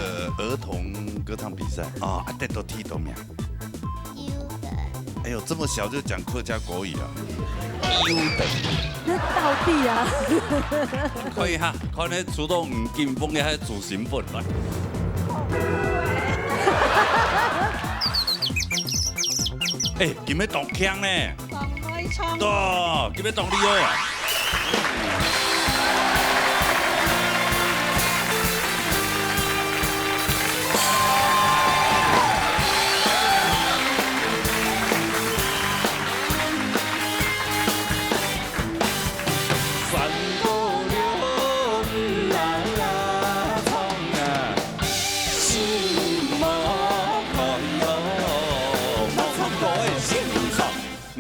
的儿童歌唱比赛啊，得到第多名。优等。哎呦，这么小就讲客家国语啊？优等。那到底啊？可以哈，看你主动唔紧绷嘅係主成本來。哎，今日動腔呢？黃開聰。多，今日動厲害啊！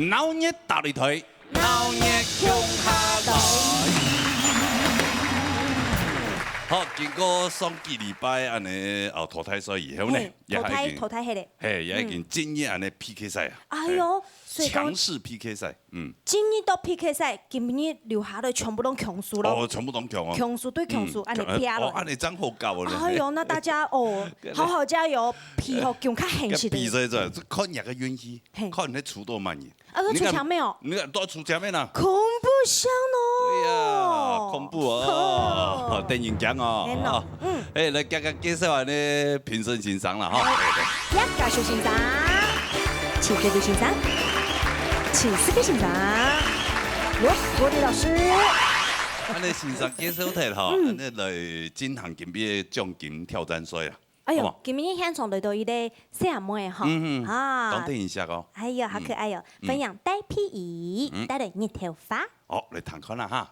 鬧熱大力腿，鬧熱向下抬。好，經過上幾禮拜安尼淘汰賽以後呢，淘汰係咧，嘿，也已經進入安尼 PK 賽啊。哎呦，所以講強勢 PK 賽，今日到 PK 賽，今日留下的全部都強輸咯。哦，全部都強哦。強輸對強輸，安尼拼哦，落。安尼真好教啊！哎呦，那大家哦，好好加油，皮好更較現實比的。賽這看人嘅運氣，嘿看你出多慢嘢。啊，都出牆沒有？你看多出牆面啦。恐怖箱對呀，哦。恐怖哦，電影獎哦。哎，來剛剛介紹完呢評審欣賞啦哈。一家屬欣賞，請弟弟欣賞，請四弟欣賞。郭迪老師。安尼欣賞介紹題哈，安尼來進行今日獎金挑戰賽啊。哎呦，今日現場來到一個小妹哈，當聽一下哦。哎呦，好可愛哦！分享呆皮椅，帶來熱頭髮。好，嚟彈看啦哈。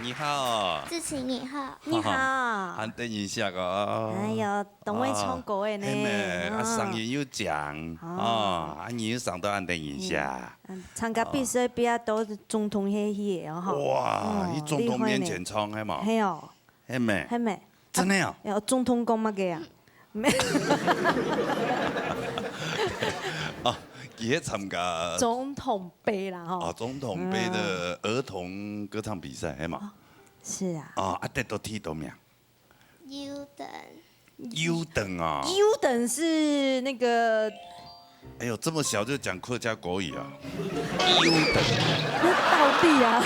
你好，志勤你好，你好，安等一下哦。哎呦，董伟唱歌的呢，啊，上也有獎哦，啊，你又上到安等一下。參加比賽比較多總統迄些哦哈。哇，喺總統面前唱係嘛？係哦，係咪？係咪？真係啊？有總統講乜嘅啊？哦，也參加總統杯啦哈。哦，總統杯的兒童歌唱比賽係嘛？是啊。哦，啊，得到第多名？優等。優等啊！優等是那個。哎呦，這麼小就講客家國語啊？優等。到底啊？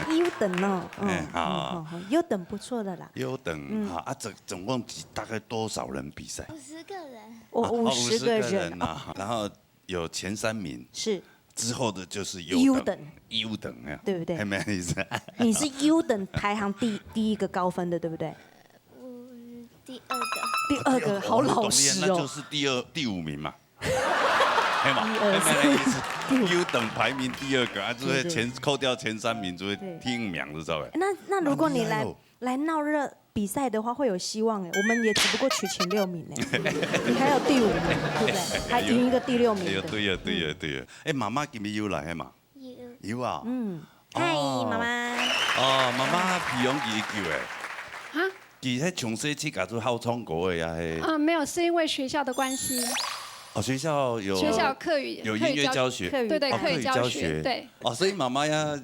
優等哦。好，優等不錯的啦。優等好啊，總共大概多少人比賽？50個人。50個人啊，然後有前3名。是。之後的就是優等。優等啊，對不對？係咪意思？你是優等排行第一個高分的，對不對？第第二个，第二个好老实哦。那就是第5名嘛。哎嘛，一二那意思第五优等排名第2个啊，就会对扣掉前3名，就会对第1名，知道呗？那如果你好厉害哦来闹热比赛的话，会有希望哎。我们也只不过取前6名哎，你还有第5名，对不对？还赢一个第6名的。对呀，对呀，对呀。哎，妈妈今日有来嘛？有有啊。嗨，妈妈。哦，妈妈皮勇记救的。啊？记迄从小起家做好创国的呀，迄。没有，是因为学校的关系，哦，学校有课语有音乐教学，课语对，哦课语教学，对。哦，所以妈妈呀，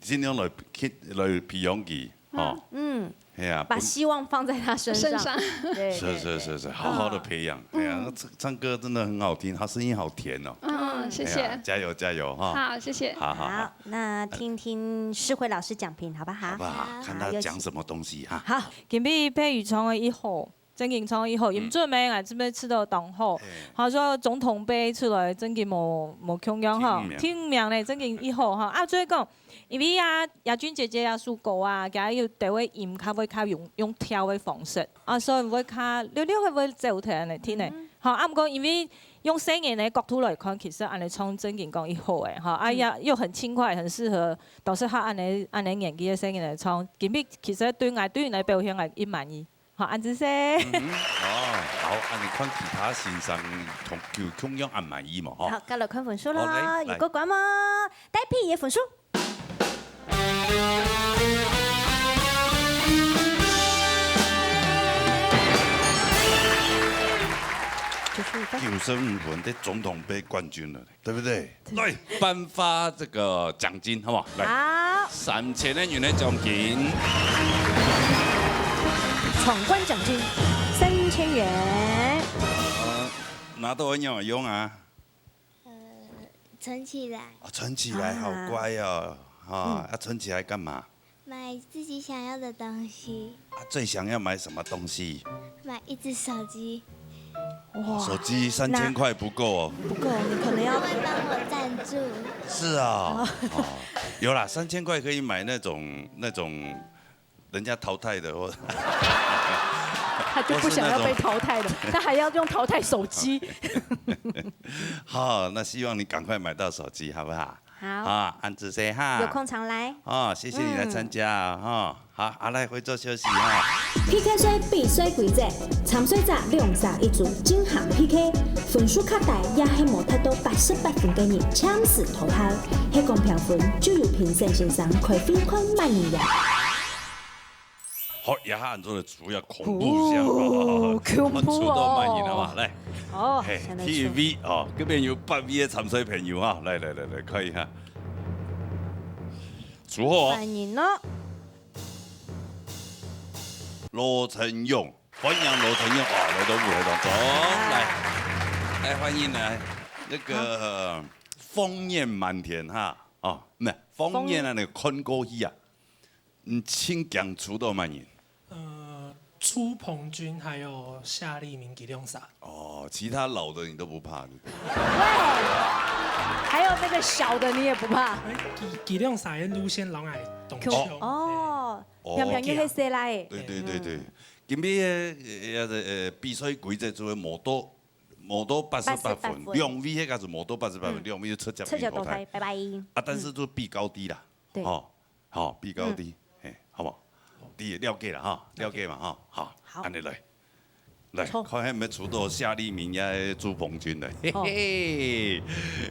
尽量来培养佢，哦，係啊，把希望放在他身上。对，是，好好的培养。哎呀，唱歌真的很好听，她声音好甜哦。谢哎呀谢。加油加油哈！好，谢谢。好，那听听诗慧老师讲评好不好？好不好？看她讲什么东西哈。好，今比譬如创的以后，真经创以后，因做咩啊？这边吃到当好，好说总统杯出来，真经无强样哈，听名咧真经以后哈啊，最讲，因为啊亚军姐姐啊输过啊，佮要地位音较会较用跳的方式啊，所以会较溜溜的会走起来听咧。好啊，毋过因为用声音的角度来看，其实安尼唱真经讲以后诶，哈啊又很轻快，很适合，都是他安尼年纪的声音来唱，今比其实对人来表现来也满意。好，安子生。哦，好，按你看其他先生同样按满意嘛，哈。好，今日看分數好啦，來有個關嗎？第一批嘅分數。95分的总统杯冠军了，对不对？来颁发这个奖金，好不好？来好， 3000元的奖金。闖關獎金3000元。拿到很有用啊！存起来，存起来，好乖哦！啊，存起来干嘛？买自己想要的东西，最想要买什么东西？买一只手机，哇，手机3000块不够哦。不夠，你可能要他会帮我赞助。是啊，有啦，3000块可以买那种人家淘汰的或。他就不想要被淘汰的，他还要用淘汰手機。好，那希望你赶快买到手机，好不好？好，啊，安子 say 哈。有空常來。哦，謝謝你來參加啊！哈，好，來回座休息哈。PK 賽比賽規則：參賽者2殺1組進行 PK， 分數較大也係無達到88分嘅人強勢淘汰。喺公票分就由評審先生開分看滿意呀。好，也很多的主要恐怖像哦，恐怖出到滿意了哦嘛，來。哦，嘿現在出，TV 哦，嗰邊有8位嘅參賽朋友啊，來，可以哈。祝賀歡迎咯。羅成勇，歡迎羅成勇啊，來到舞台當中，來歡迎呢那個豐宴滿田哈，哦，唔係豐宴啊，那個坤哥戲啊，請講出到滿意。朱鵬君还有夏立明、吉亮傻。哦，其他老的你都不怕？喂，還有那個小的你也不怕？吉亮傻嘅路線老愛動槍。哦，平平嘅係來嘅。對，今日比賽規則就係磨多88分，兩位迄個是磨多88分，兩位就出赤腳淘汰，拜拜。啊，但是就比高低啦，對，好，比高低，嘿，好不好？你了解啦，哈，了解嘛，哈，好，安尼來，看下有冇出到夏立明呀、朱鵬君來，嘿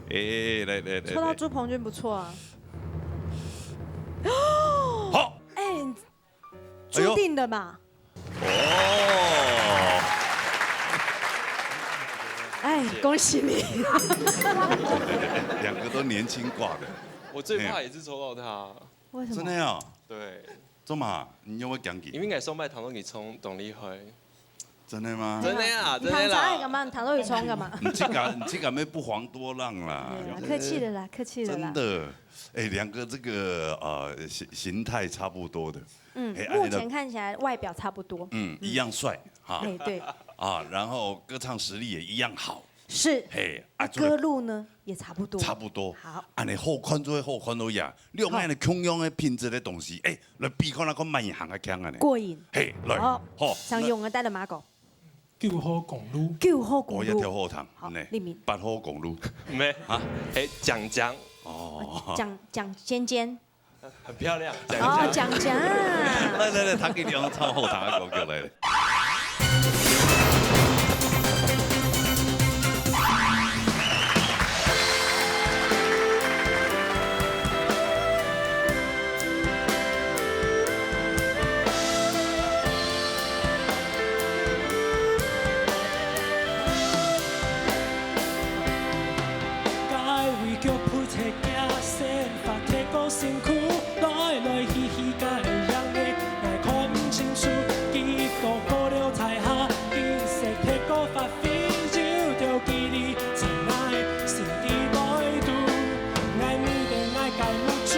嘿，來，抽到朱鵬君不錯啊。好，哎，注定的嘛。哦，哎，恭喜你！兩個都年輕掛的，我最怕也是抽到他。為什麼？真的呀？對，做嘛？你有冇講起？你應該送麥糖都給衝動力開。真的嗎？真的呀，你真的啦。糖茶幹嘛？你糖都有衝幹嘛？你這個沒不遑多讓啦。客氣的啦，客氣的啦。真的，哎，兩個這個形態差不多的。目前看起來外表差不多。一樣帥哈。哎，對。啊，然後歌唱實力也一樣好。是。嘿，歌路呢也差不多。差不多。好，安尼好看做好看到呀，你用安尼同样的品质的东西，来比看那个慢行的强安尼。过瘾。嘿，来，好，好，常用的带了马狗。9号公路。9号公我要路。跳后堂，好，立明。 8号公路。没啊，蒋蒋，哦，蒋尖尖。很漂亮。哦，蒋蒋。来，他给你用唱后堂的歌来。身躯来来去去，才会让你来看不清楚。结果过了彩霞，金色铁骨发飞，就着记你亲爱心底来度。爱你的爱该付出，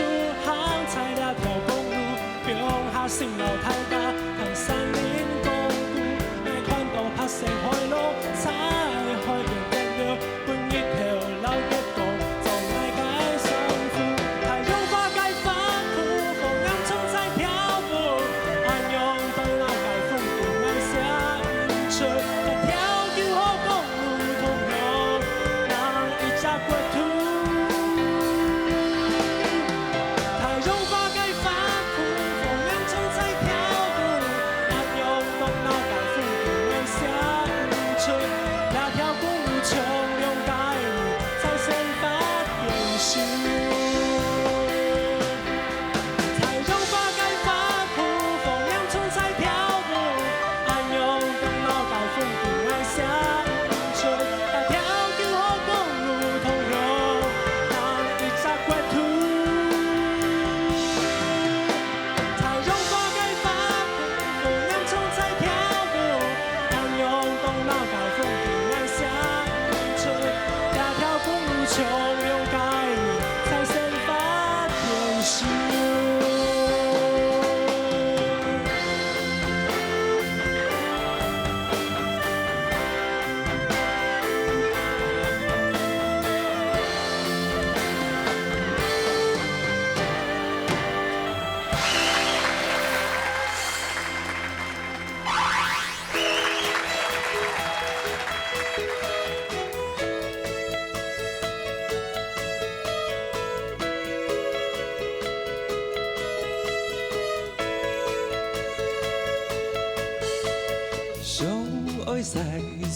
行在了条公路，标下舷楼太大，同山林共舞。爱看到拍成海路，才海边变了，本一条老结果。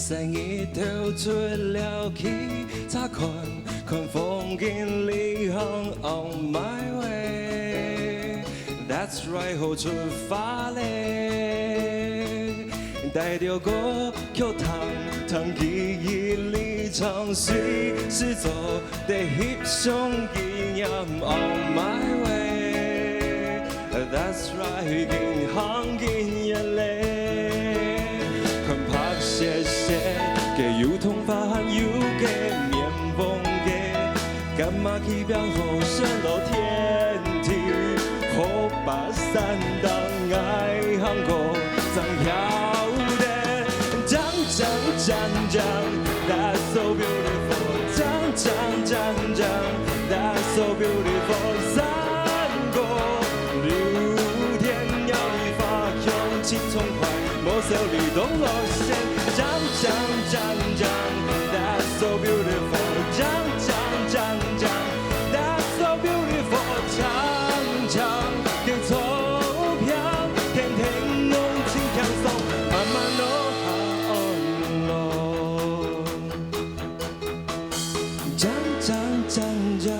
在日头出了去，才看风景里行 on my way。That's right， 好出发嘞，带着歌曲唱记忆里唱水，是做在翕相纪念 on my way。That's right， 经行经夜嘞。 谢谢，给有通发汗有给面风给，干嘛去表后生老天地，好把山当爱行过，张飘的，张张张张 ，That's so beautiful， 张张张张 ，That's so beautiful， 山过六天鸟语发涌，轻松快，莫受律动落线。 张张张张 ，That's so beautiful。张张张张 ，That's so beautiful。唱唱给钞票，天天弄轻轻松，慢慢弄好张张张张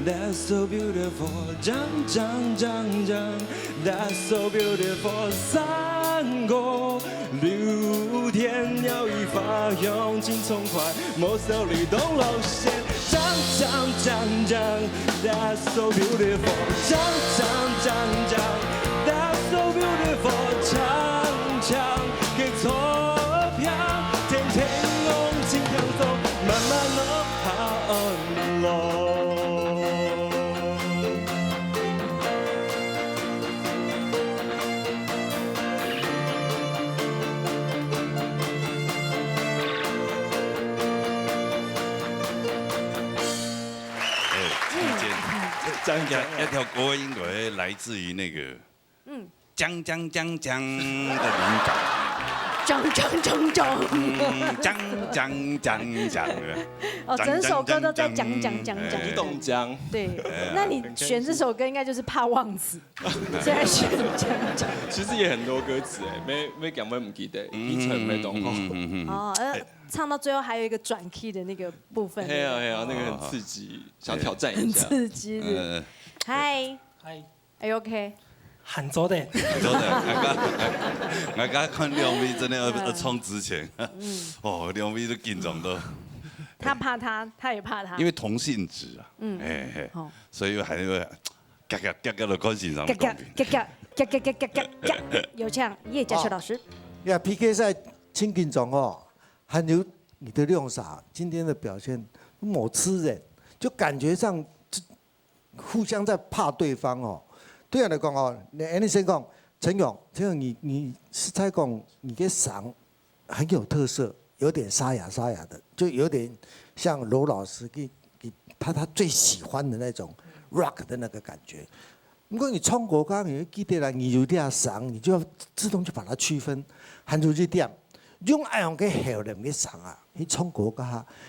，That's so beautiful。张张张张 ，That's so beautiful。三个。 六天鸟语发涌，轻松快，莫受律动路线，张张张张 ，That's so beautiful， 张张张张 ，That's so beautiful， 唱唱给钞票，天天弄轻轻松，慢慢弄好路。 来，一条歌的音乐来自于那个讲的灵感。讲。哦，整首歌都在讲。不懂讲。对，那你选这首歌应该就是怕忘词，现在选讲。其实也很多歌词没讲没唔记得，一层没懂。哦，唱到最后还有一个转 key 的那个部分。嘿啊，那个很刺激，想挑战一下。很刺激的。嗨，Are you OK？喊走的，我刚看梁威真的要冲之前，梁威都紧张到。他怕他也怕他。因为同性质啊，所以还会嘎的关系上。嘎，有唱叶嘉修老师。呀 ，PK 赛轻紧张哦，还有你的亮傻，今天的表现某吃人，就感觉上互相在怕对方哦。对我来讲哦，你先讲陈勇，你是在讲你的嗓很有特色，有点沙哑的，就有点像罗老师他最喜欢的那种 rock 的那个感觉。如果你唱国歌，你会记得啦，你有点嗓，你就要自动去把它区分，喊出这点。用爱用个喉咙嘅嗓啊，你唱国歌，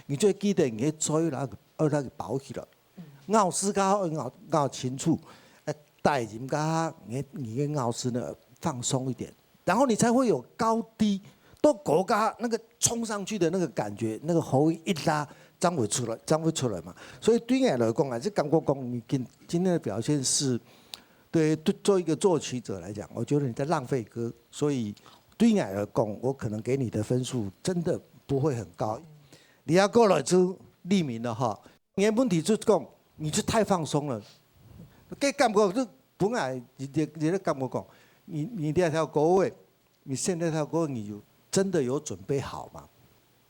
你就会记得你嘴那个保起来，咬丝咬清楚。带人家你的咬丝呢放松一点，然后你才会有高低都国家那个冲上去的那个感觉，那个喉一拉张会出来嘛。所以对你来讲啊，这感觉讲你今天的表现是，对做一个作曲者来讲，我觉得你在浪费歌，所以对你来讲，我可能给你的分数真的不会很高。你要过来就立名了哈，你的问题就是讲你是太放松了。给感觉就本来你的感觉讲，你这条歌位，你现在这条歌你真的有准备好吗？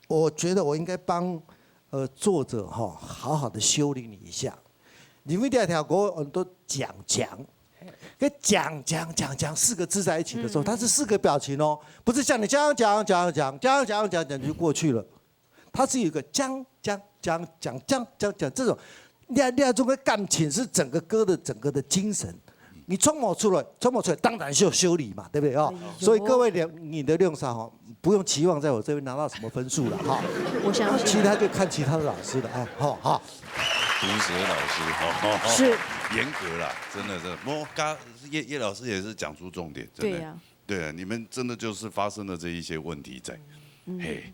我觉得我应该帮作者哈好好的修理你一下，因为这条歌很多讲，跟讲4个字在一起的时候，它是4个表情哦，不是像你讲就过去了，它是有一个讲这种。这种的感情是整个歌的整个的精神，你冲我出来，当然是有修理嘛，对不对啊？所以各位你的亮傻哈，不用期望在我这边拿到什么分数了哈。我相信。其他就看其他的老师了，哎，好。毒舌老师，是严格啦，真的。叶老师也是讲出重点，真的。对啊，你们真的就是发生了这一些问题在。嘿，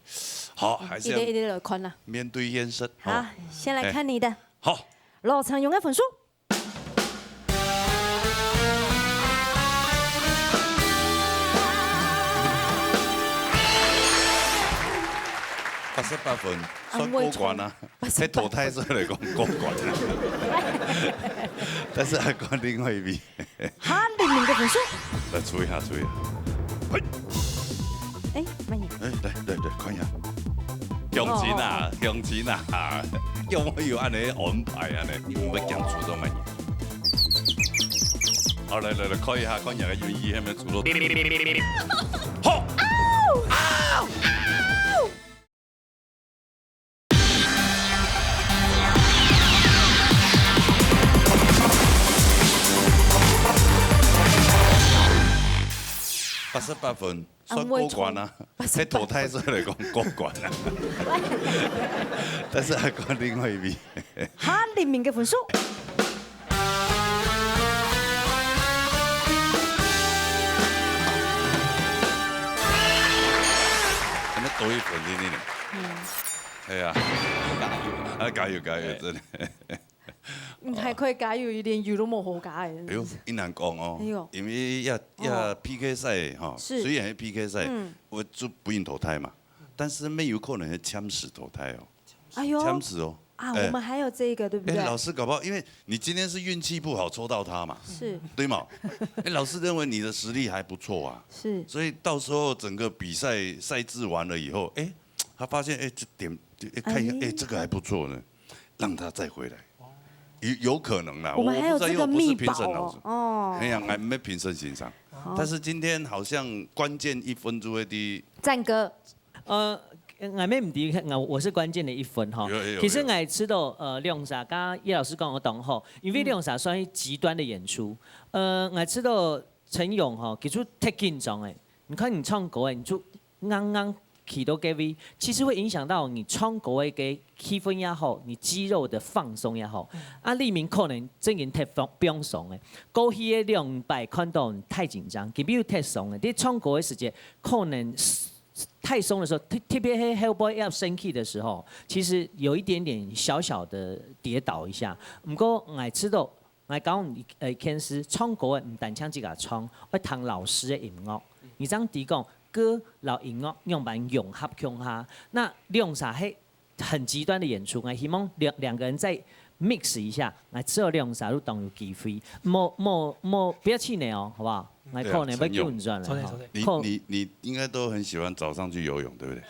好，还是要一点宽了。面对现实。好，先来看你的。好，罗长勇的分数。88分，算过关啊。在投胎上来讲过关啊。但是还关另外一边。哈，00的分数。来注意下。哎，慢点。对，看一下。向前啊！叫我要按你安排啊！你唔要讲出到乜嘢？好，来，看一下嘅原意係咪出到？好。88分，算过关啊！在投胎上来讲过关啊，但是还关另外一边。哈，00嘅分数。咁樣多一分啲呢？係啊，加油，真係。还可以加油一点，油都冇好加嘅。哎呦，很難講哦，因為要 PK 賽哈，雖然係 PK 賽，我就不用投胎嘛，但是沒有可能係槍死投胎哦。哎呦，槍死哦。啊，我們還有這個，對不對？老師搞不好，因為你今天是運氣不好抽到他嘛，是，對嘛？老師認為你的實力還不錯啊，是，所以到時候整個比賽賽制完了以後，他發現這點看一下，這個還不錯呢，讓他再回來。有可能啦，我們還有這個秘寶哦。哎呀，還沒評審欣賞，但是今天好像關鍵1分鐘的戰歌，外面唔敌，我是关键的一分哈。其实我知道亮傻，刚刚叶老师讲我懂吼，因为亮傻算极端的演出。我知道陈勇哈，其实太紧张哎，你看你唱歌哎，你就刚刚起到 GV， 其实会影响到你唱歌嘅气氛也好，你肌肉的放松也好。啊，立明可能真人太放松诶，过去的2摆看到太紧张，佢比如太松诶，你唱歌的时间可能。太松的时候，特别黑 Hellboy 要生气的时候，其实有一点点小小的跌倒一下。不过我知道，我讲天师唱歌唔单唱自个唱，要听老师的音乐。你这样提讲歌老音乐用版融合用下，那用啥嘿很极端的演出，我希望两个人再 mix 一下，我之后用啥都当有机会，不要气馁哦，好不好？来扣呢，不要丢你赚了。你应该都很喜欢早上去游泳，对不对？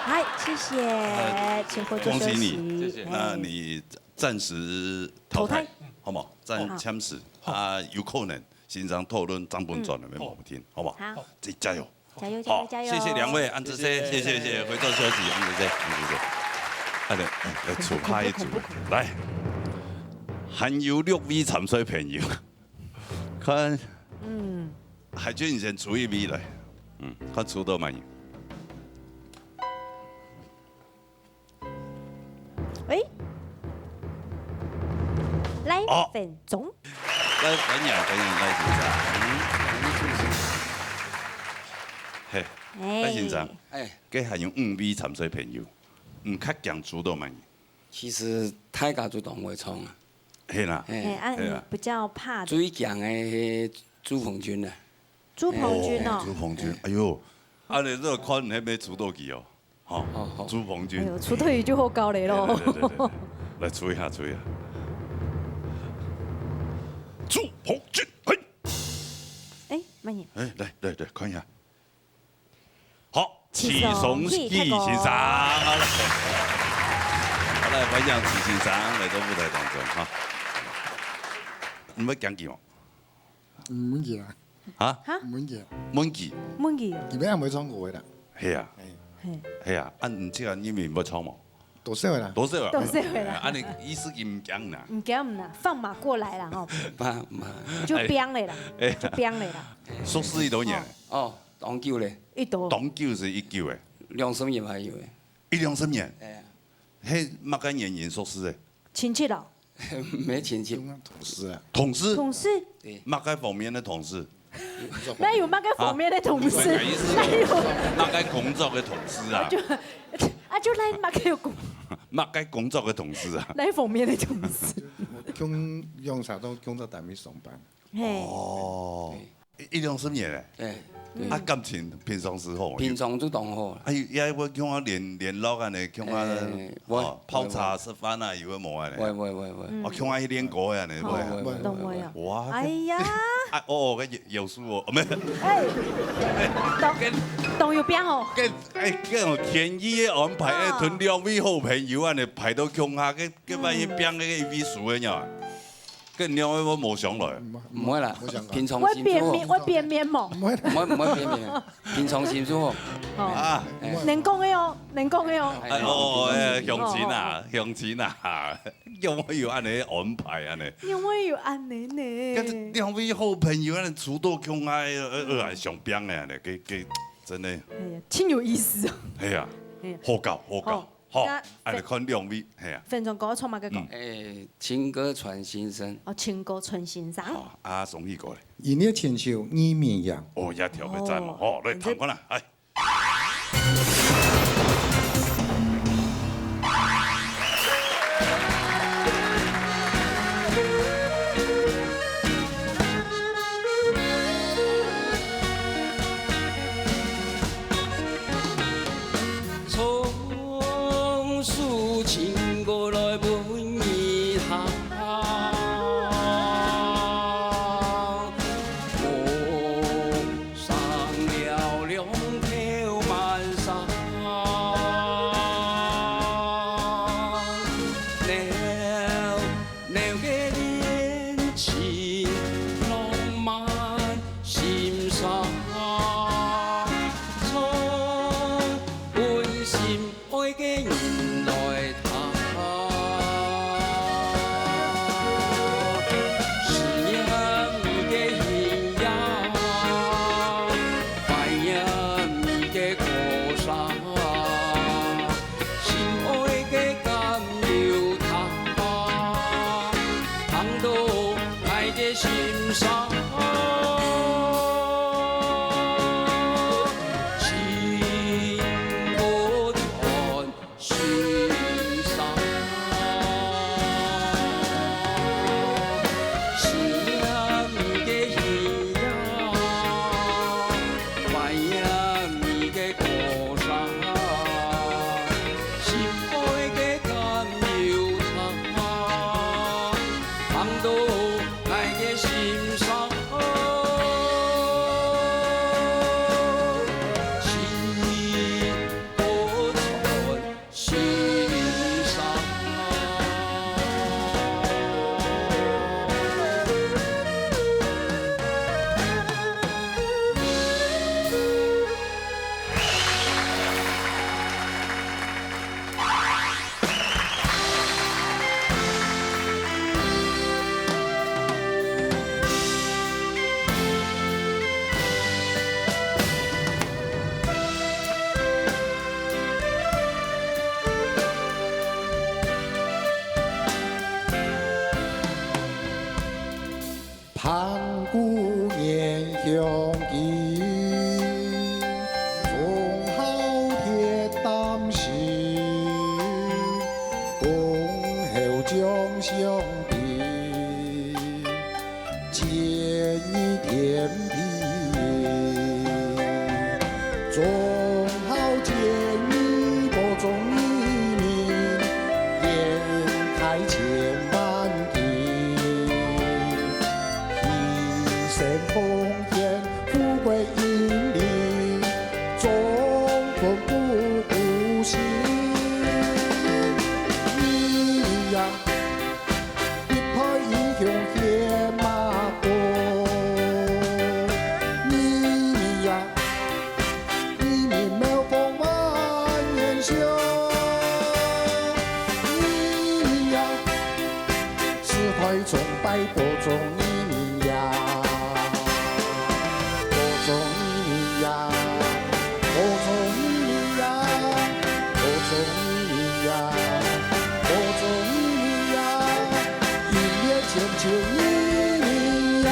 嗨，谢谢，请回座休息。恭喜你，谢谢。那你暂时淘汰，好不好？暂签时啊，有可能欣赏讨论张本传的没毛听，好不好？好，自己加油。加油，加油，加油！谢谢2位，安之 C， 谢谢，回座休息，安之 C， 安之 C。快点，来出拍一组，来。含有6味参水朋友，看，海军先出1味来，看出到满意。喂，来分钟，来分享来欣赏，嘿，来欣赏，给含有5味参水朋友，较强出到满意。其实太家主动会唱啊。是啦，比较怕最强的朱鹏军啊，朱鹏军哦，朱鹏军，哎呦，啊你这个看那边出道机哦，好，朱鹏军，哎呦，出道语就好高嘞咯，来吹一下，朱鹏军，嘿，哎，慢点，哎，来，看一下，好，启松喜欣赏，好来分享启欣赏来到舞台当中哈。唔要讲句哦，唔滿意啊！嚇？唔滿意啊！滿意。滿意。而家唔會唱歌嘅啦。係啊。係啊，唔知啊，你咪唔唱嘛？多少啦？多少啦？啊，你意思佢唔講啦？唔講啦，放馬過來啦吼。就就變嚟啦，就變嚟啦。碩士幾多年？哦，當久咧。當久是19嘅。2-3年還有嘅。1-2-3年。係乜間演員碩士嘅？親戚咯。没亲戚，同事啊，同事，乜嘅方面嘅同事，那有乜嘅方面嘅同事，那有乜嘅工作嘅同事啊？就嚟乜嘅工，乜嘅工作嘅同事啊？哪方面嘅同事？工用啥都工作單位上班。哦，1-2-3年咧。啊，感情平常時好。平常都當好。哎，也會叫我聯絡安尼，叫我泡茶食飯啊，有冇冇啊？喂，我叫我去練歌啊，你會。都會啊。哇！哎呀！啊，個有數哦，唔係。都有變哦。跟天意嘅安排，屯2位好朋友啊，你排到鄉下，佢萬一變個一位數嘅呀？跟2位我冇上來。唔會啦，平常我變面冇。唔會變面，平常心舒服。啊，能講嘅哦，能講嘅哦。向前啊，有冇要安尼安排安尼？有冇要安尼呢？跟2位好朋友安尼出到鄉下，上邊嘅安尼，佢真係。係啊，真有意思啊。係啊，好搞。好，安尼看2位，係啊。分鐘歌唱乜嘅歌？情歌傳心聲。哦，情歌傳心聲。啊，宋義歌咧。而呢千秋伊綿羊。哦，一條嘅讚嘛，好，嚟彈過來，係。总好见你我中一名，眼开千万庭，一生奉献富贵英灵，终困不孤行。你呀，一派英雄显马国。你呀。一名妙风万年修，你呀，是怀崇拜播种一名呀，播种一名呀，播种一名呀，播种一名呀，播种一名呀，一年千秋一名呀。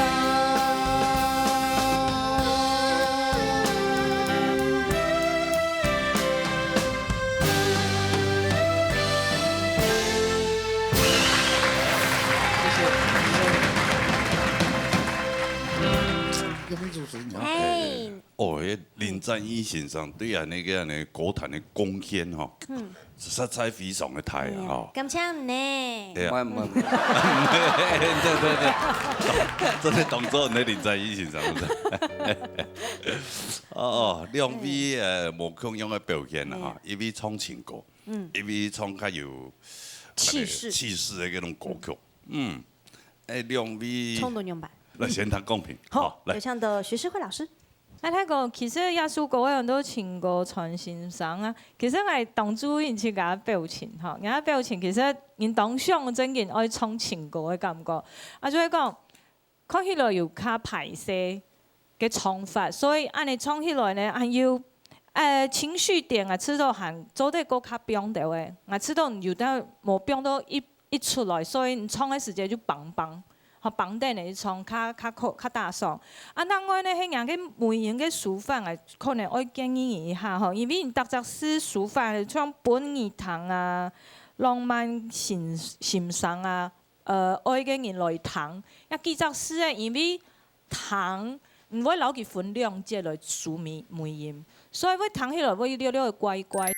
哎，哦，迄林战一先生对啊那个歌坛的贡献吼，实在非常的大啊吼。感谢呢。对啊，唔对，这个动作你林战一先生不是？哦，两位无共样的表现啊，一位唱情歌，一位唱较有气势的嗰种歌曲，两位冲动用版。来先谈公平，好，有请的徐世慧老师。那睇個其實耶穌歌有很多情歌傳心上啊，其實我當主因去甲表情吼，人家表情其實因當上真嘅愛唱情歌嘅感覺，啊，所以講看起來有較排泄嘅唱法，所以安尼唱起來呢，還有情緒點啊，知道還做得個較變到嘅，我知道有得無變到一出來，所以你唱嘅時間就棒棒。和綁定嚟唱，較大聲。啊，另外呢，迄人嘅梅型嘅書法啊，可能愛建議一下吼，因為因特質詩書法像本兒堂啊、浪漫欣賞啊，愛嘅人來談。啊，幾隻詩咧，因為談唔會留佢分兩節來書梅型，所以會談起來會了了乖乖。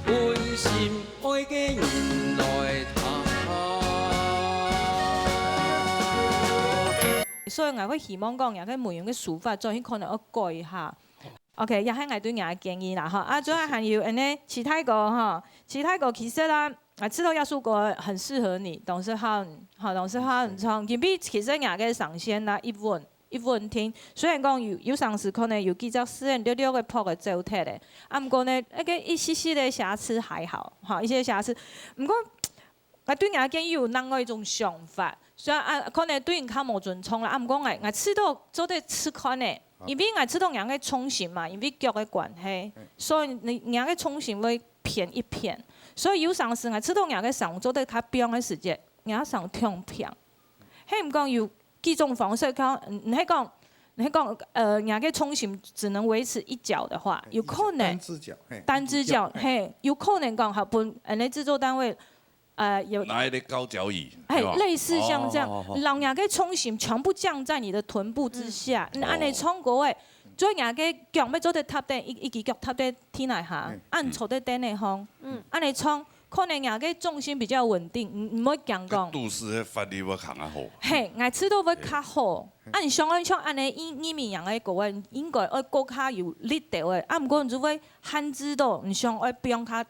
本心愛嘅人來談。所以我會希望講，人嘅梅型嘅書法，再可能要改一下。OK， 也係我對人嘅建議啦，哈。啊，仲有還有呢，其他個哈，其他個其實啦，我知道耶穌歌很適合你，董事長，哈，董事長唱，因為其實人嘅上線啦，一穩聽。雖然講有上時可能有幾隻詩人了了嘅譜嘅走體咧，啊，唔過呢，一些些嘅瑕疵還好，哈，一些瑕疵。唔過我對人嘅建議有另外一種想法。雖然啊，可能對人較無尊重啦，啊，毋過我知道做得試看呢，因為我知道人嘅創新嘛，因為腳嘅關係，所以人嘅創新會偏一偏，所以有時我知道人嘅上做得較變嘅時節，人上聽偏，迄毋講有幾種方式講，你講人嘅創新只能維持一腳的話，有可能單隻腳，嘿，有可能講下本人哋製作單位。有拿一個高腳椅，類似像這樣，讓人嘅重心全部降在你的臀部之下，按你唱歌誒，做人嘅腳要做得踏地，一隻腳踏地天來下，按坐得頂嚟方，按你唱，可能人嘅重心比較穩定，唔會講講。杜氏嘅發力會更加好。係，我知道會較好。按像按你依面人嘅歌誒，應該愛歌較有力度誒，啊唔過就會限制到，唔像愛變較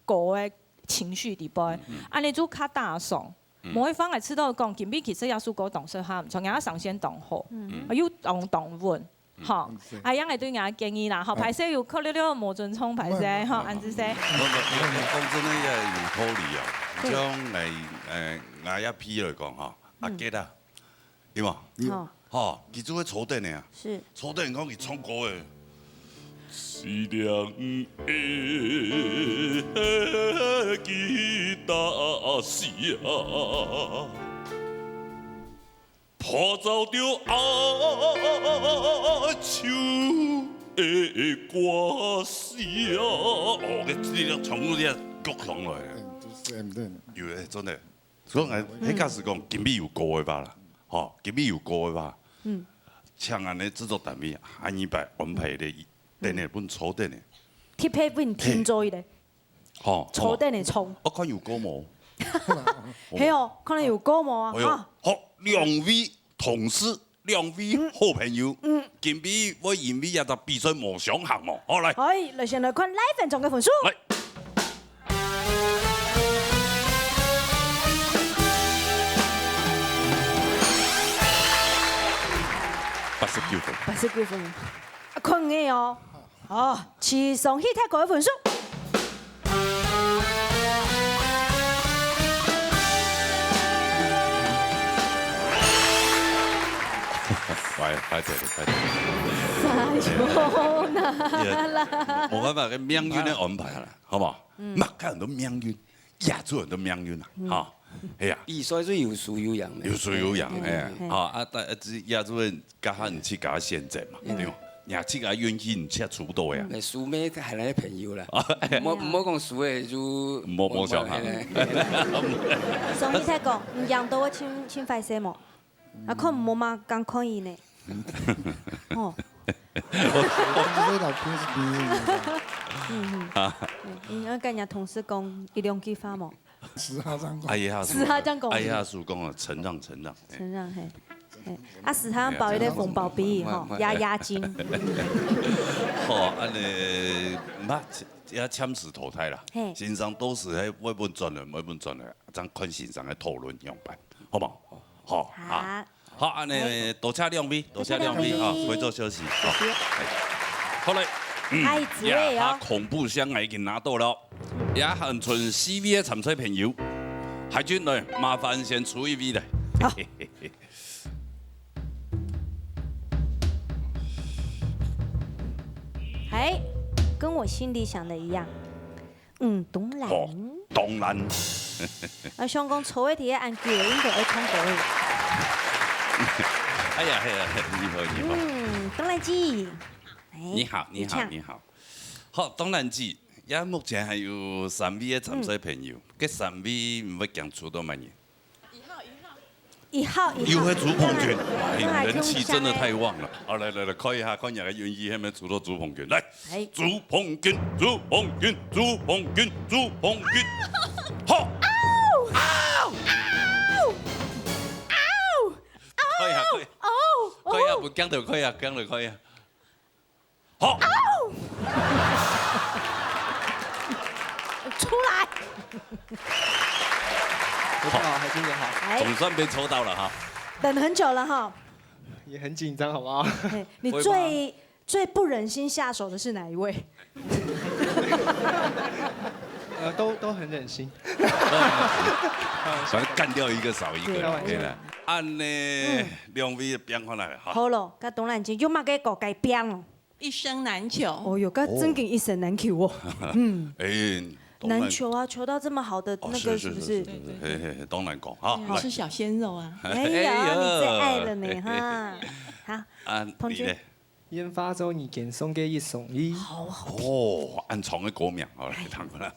歌誒。情緒地步，安尼就較大聲。某一方係知道講，前邊其實耶穌歌動適合，從人家上線動好，要動穩，嚇。啊，因為對人家建議啦，嚇，排泄有靠了無尊重排泄，嚇，安子些。講真咧，有道理啊。將一批來講嚇，阿吉啊，有冇？有。嚇，佢做個坐墊嘅啊。是。坐墊講佢唱歌嘅。思念的吉他聲，破造着哀愁的歌聲。哦，你呢唱嗰啲歌上來，有誒真係。所以我迄假是講，今日有歌嘅吧啦，嗬，今日有歌嘅吧。像安尼制作单位安排的等下本初等的，贴配本天做的，吼，初等的葱。我看有歌模，系哦，可能有歌模啊。好，两位同事，两位好朋友，今比我因为也在比赛梦想项目，好来。来先来看1分钟嘅分数。来。 89分，89分，困嘅哦，池上希泰嗰分數。快点！冇辦法，嘅命運嘅安排啦，好唔好？乜人都命運，亞洲人都命運啊，嚇。 係啊，比賽是有輸有贏的，有輸有贏誒，啊！但亞洲人加下唔似加現在嘛，對唔？廿次加願意唔似出唔到呀。輸咩係咱朋友啦，唔好講輸嘅就冇想下。上次睇講唔贏到我請快些冇，啊可唔冇嘛咁可以呢？哦。我跟人家同事講一兩句話冇。 10號張講，10號張講，哎呀，叔公啊，承讓，嘿，啊10號包一個風暴比吼，壓驚。哦，安尼唔也簽詞淘汰啦，線上都是喺每本轉來，將看線上嘅討論樣板，好唔好？好啊，好，安尼多謝兩位啊，回做休息，好嘞。也下恐怖箱已經拿到了，也恆存4位嘅參賽朋友，海軍來麻煩先出一位來。好。哎，跟我心裡想的一樣，當然。啊，想講初一題按叫應該會通過嘅。哎呀，你好。當然知。 你好。好，當然知。也目前還有3位嘅參賽朋友，這3位唔會講出到乜嘢。1號。又係朱鵬軍，人氣真的太旺了。好，來，看一下，看人家願意係咪出到朱鵬軍？來，朱鵬軍，好。可以啊，唔講就可以啊。 好，出來！好，海軍姐好，總算被抽到了哈。等很久了哈。也很緊張，好不好？你最不忍心下手的是哪一位？都很忍心。反正幹掉一個少一個，對啦。按呢兩位變翻來，好咯，甲當然知，有乜嘅個改變咯？ 一生難求。哦喲，噶真嘅一生難求哦。難求啊，求到這麼好的那個，是不是？當然講啊。吃小鮮肉啊。哎呀，你最愛了呢哈。好，彭軍。研發咗意見送給1送1。好。哦，按床嘅歌名，好來聽過啦。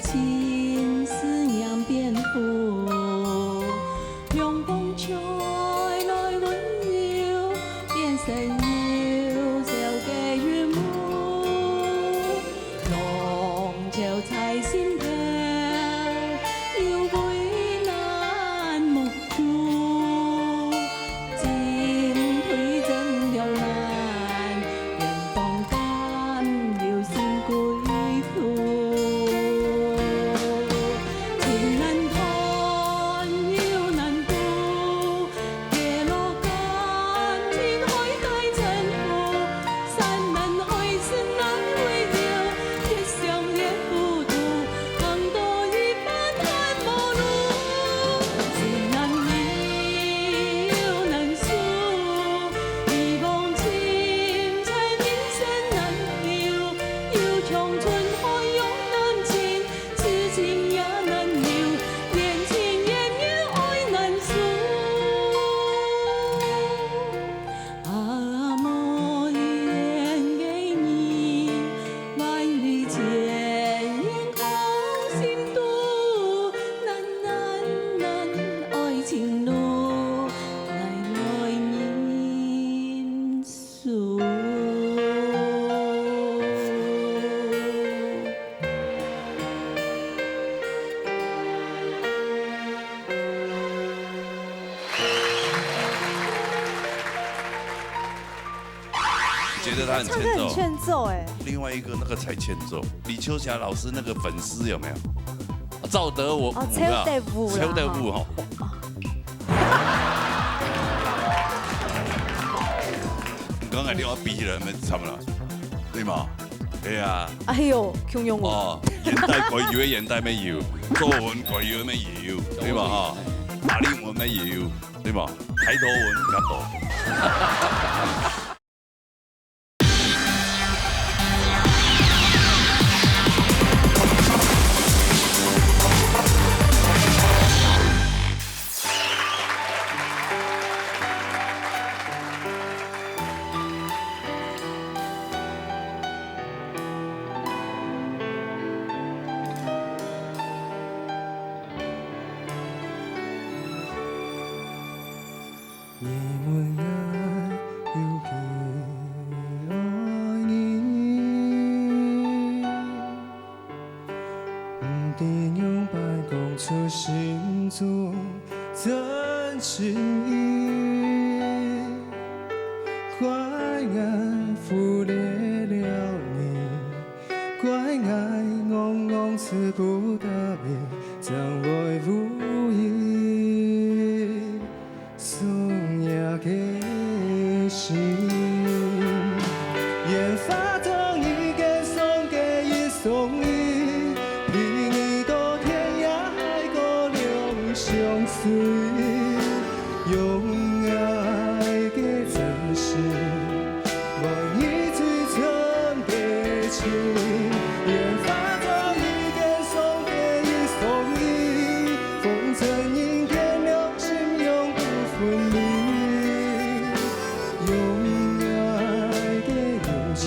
情思酿变苦。长春海涌难尽，痴情也难留，缘情缘缘爱难诉。啊，莫言给你，万里千里空心渡，难爱情路，来人诉。觉得他很唱歌很欠欠揍哎。另外一个那个才欠揍，李秋霞老师那个粉丝有没有？赵德我哦，超得舞啦，超得舞哈。刚才电话逼人们唱了，对吗？对啊。哎呦，強用哦，現代改要嘅現代咩要，作文改要咩要，對嘛哈？法律文咩要，對嘛？抬頭文比較多。你问爱有几爱你？不定用白讲出心中真情意，怪爱忽略了你，怪爱懵懵词不达意，将爱无意。送呀给心，研发等一个送给一送一，比你多天涯海角两相随，用爱给真心，我一最真的情，研发等一个送给一送一，风尘阴天了心永不分离，用爱给友情，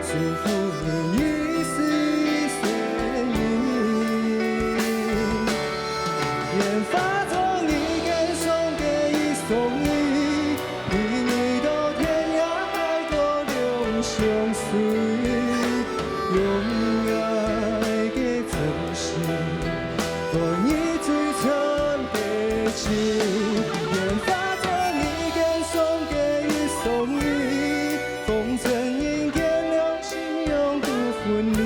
束缚你一丝一碎意。研发中一个送给一送一，比你到天涯海角两相随，用爱给真心，我你最真的情。研发中一个送给一送一，风尘阴天了心永不分离，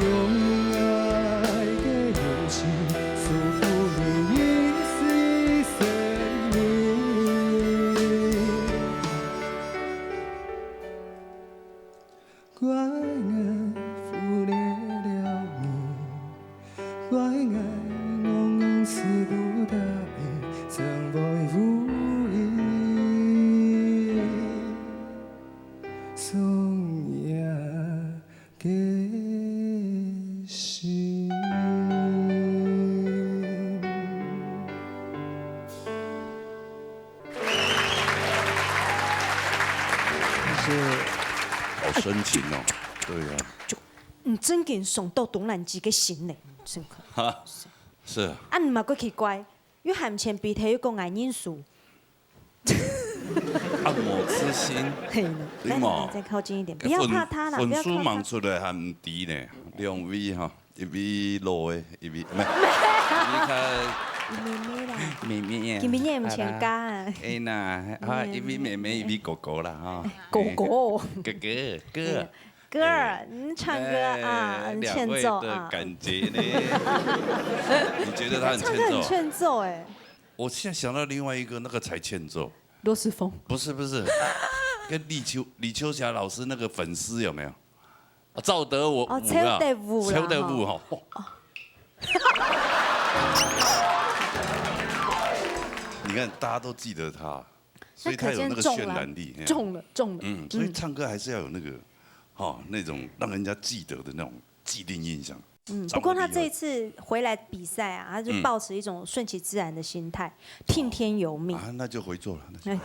用爱给友情，束缚你一丝一碎意。怪爱忽略了你，怪爱懵懵词不达意，将爱无意，送呀给心。好深情哦，对呀。真紧送到东南几个心呢，真可。哈，是啊。啊，唔嘛怪奇怪，又含前鼻涕又讲爱因素。按摩之心，对嘛？再靠近一点，不要怕他啦，不粉要靠他。丝忙出来还唔低呢，两位哈，一位老的，一位唔係，妹妹見面嘢唔請假啊！哎呐，啊，一位妹妹，一位哥哥啦哈。哥哥，哥。哥儿，你唱歌啊，很欠揍啊！感觉呢？你觉得他很欠揍？唱歌很欠揍哎！我现在想到另外一个，那个才欠揍。罗时丰。不是，跟李秋霞老师那个粉丝有没有？赵德我哦，超得舞啦！超得舞哈。你看，大家都记得他，所以他有那个渲染力。中了。所以唱歌还是要有那个。那种让人家记得的那种既定印象。不过他这一次回来比赛啊，他就抱持一种顺其自然的心态，听天由命。那就回座了。对。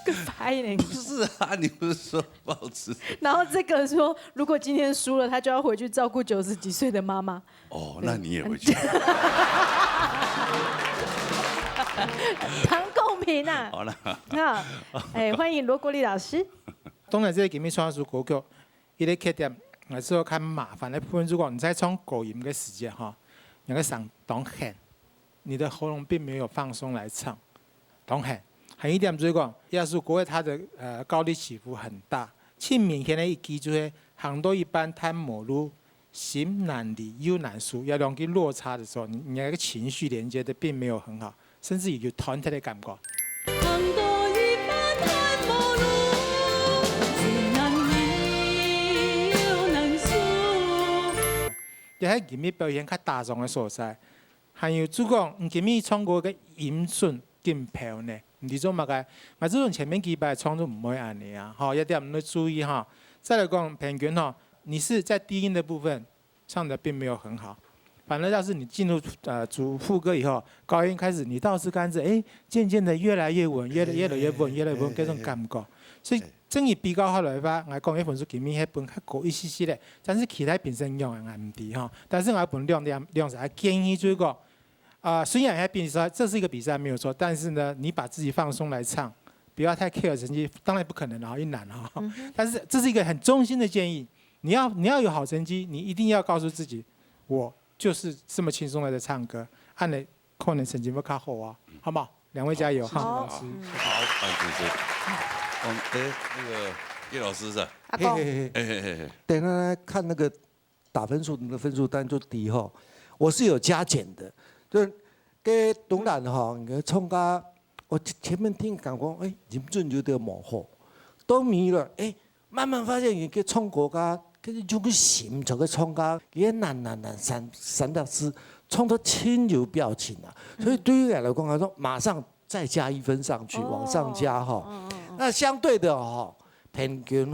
更白一点。不是啊，你不是说保持？然后这个说，如果今天输了，他就要回去照顾90几岁的妈妈。那你也回去。唐公平啊！好了。好，欢迎罗国立老师。当然，这个吉米创作歌曲，伊个缺点也是较麻烦的部分。如果你在唱高音的时间你个嗓当喊，你的喉咙并没有放松来唱，当喊。还有一点就是讲，亚洲国外它的高低起伏很大，最明显的一句就是很多一般贪某路心难离又难输，要两个落差的时候，你那个情绪连接的并没有很好，甚至有团体的感觉。也喺吉米表演较大众的所在，还有主讲吉米唱歌嘅音准更漂呢。你做乜嘅？我这种前面几百唱都唔会安尼啊，一定要注意哈。再来讲平均你是在低音的部分唱的并没有很好，反而要是你进入主副歌以后，高音开始你倒是杆子，渐渐的越来越稳，越来越稳，越来越稳，这种感觉。所以正以比较好来法，我讲迄份数吉米迄本较高一些些咧，但是其他评审用的唔低哈。但是我本量啥建议就是讲。虽然还比赛，这是一个比赛没有错，但是呢，你把自己放松来唱，不要太 care 成绩，当然不可能了，一难哈。但是这是一个很衷心的建议，你要有好成绩，你一定要告诉自己，我就是这么轻松的在唱歌，按了可能成绩会较好啊，好不好？两位加油哈！好，班主持。那个叶老师是？阿公。等下来看那个打分数，那个分数单就低哈，我是有加减的。就是给董兰你唱歌，我前面听讲音准有点模糊，都迷了，慢慢发现佢唱歌噶，佢種心就佢唱歌，佢難三條字，唱得輕有表情啊，所以對於我來講，他說馬上再加1分上去，往上加那相對的平均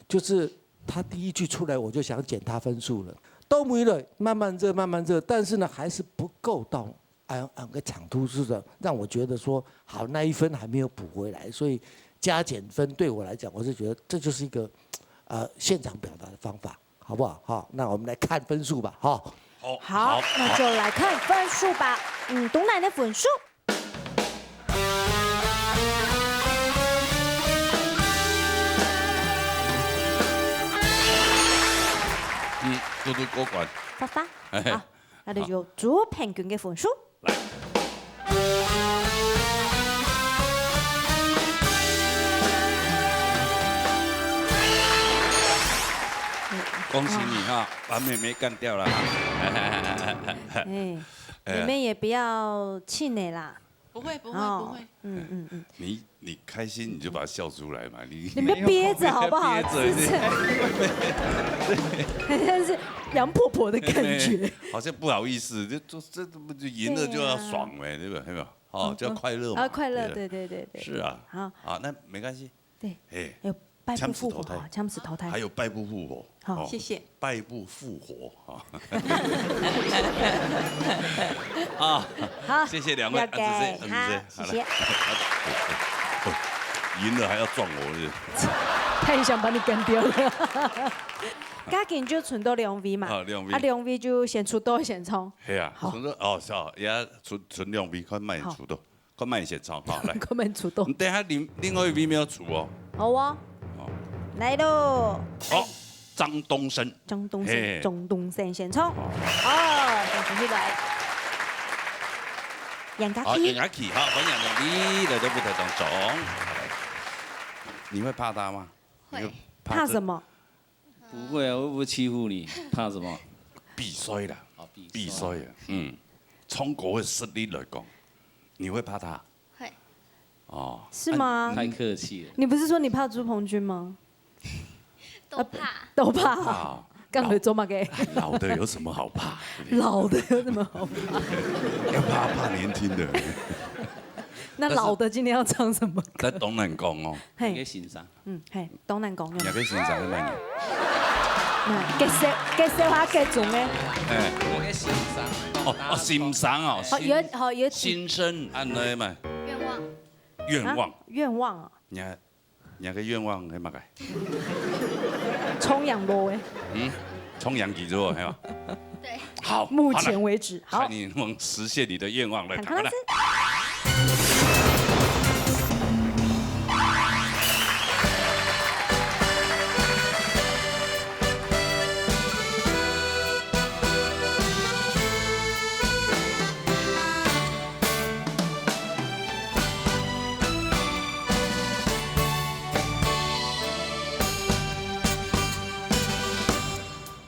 就是他第一句出來，我就想減他分數了。都没了，慢慢热，但是呢，还是不够到按个场突式的，让我觉得说好那1分还没有补回来，所以加减分对我来讲，我是觉得这就是一个现场表达的方法，好不好？那我们来看分数吧，好，那就来看分数吧。董奶的分数。嘟嘟过关。发，好，那就由主评均的分数。来。恭喜你哈，把妹妹干掉了。你们也不要气馁啦。不会。你开心你就把它笑出来嘛，你别憋着好不好？好像是杨婆婆的感觉，好像不好意思，这不就赢了就要爽哎，对吧？有没有？就要快乐嘛。快乐，对。是啊。好，那没关系。对。有败部复活，枪死投胎。还有败部复活。好，谢谢。败部复活好，谢谢两位，谢谢。赢了还要撞我是？太想把你干掉了。赶紧就存到2V 嘛，2V 就先出道先唱。系啊，存到也存2V，快慢出道，快慢先唱，好来。快慢出道。等下另外一 V 没有出哦。好啊。来喽。好，张东升先唱。恭喜来。杨家琪，好，欢迎2V来到舞台当中。你会怕他吗？会。怕什么？不会啊，我不会欺负你，怕什么？比赛啦，比赛啊，唱歌的实力来讲，你会怕他？会。是吗？太客气了。你不是说你怕朱鹏君吗？都怕。干回做嘛给？老的有什么好怕？老的有什么好怕？要怕年轻的。那老的今天要唱什么？在东南讲哦，嘿，给欣赏。嘿，东南讲。也可以欣赏的慢介绍下各种的。哎，我给欣赏。哦，欣赏哦。有心声安尼嘛。愿望。愿望。愿望啊。你个愿望系乜个？冲阳路诶。冲阳记住系嘛？对。好，目前为止，好。看你能实现你的愿望来，看看。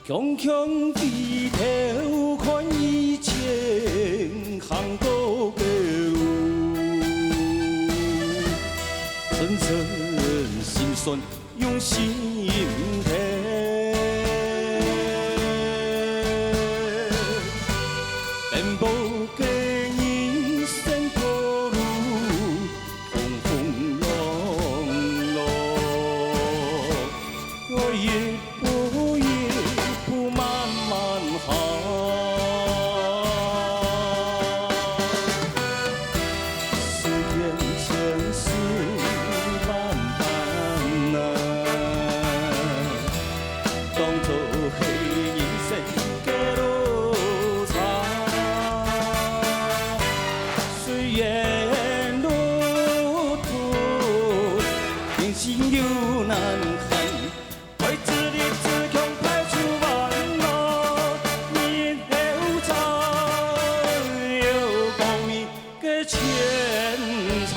强强低头看以前行过的路，深深心酸用心疼。奔波的人生道路，风风浪浪，我一步一步慢慢行。虽然尘世万般难，当作是人生的路长。虽然路途人生又难堪，为自立自强排除万难，日后才有光明的前程。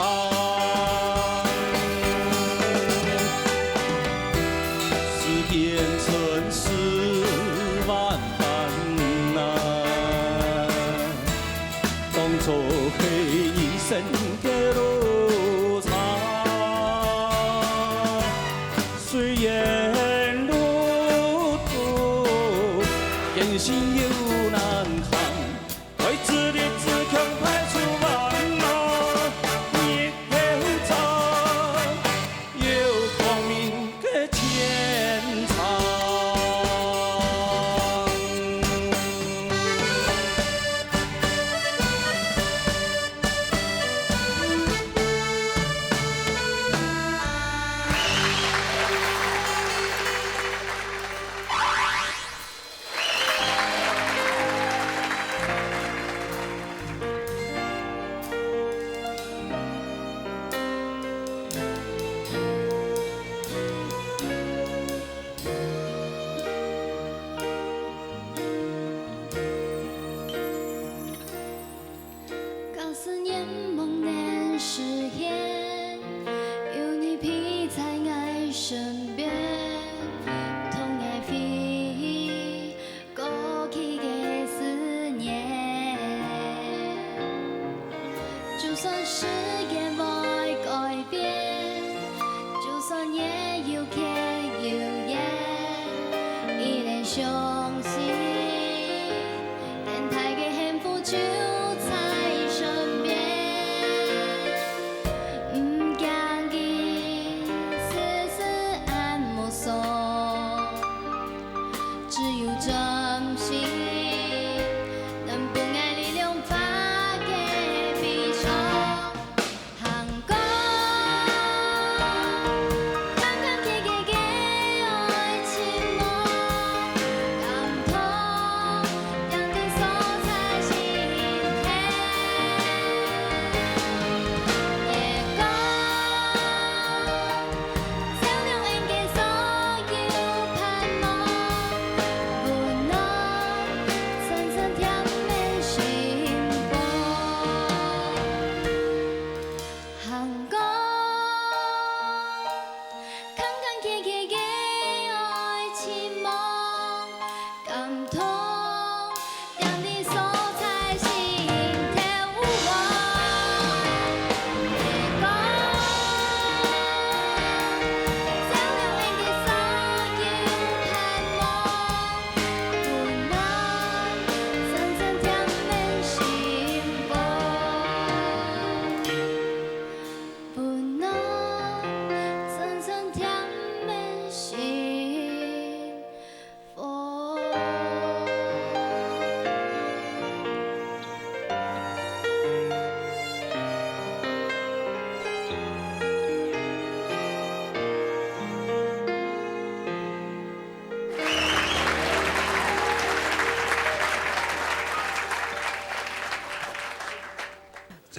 虽然尘世万般难，当作是人生的路长。虽然路途艰辛又难行，为自立自强排除万难，日后才有光明的前程。刚思念梦难实现，有你陪在爱身边，同爱飞过去的思念。就算世界会改变，就算也有天有夜，依然相信电台的幸福就在身边。唔惊伊世事暗无索，只有珍惜能不爱力量发给悲伤。行过坎坎坷坷的爱情路，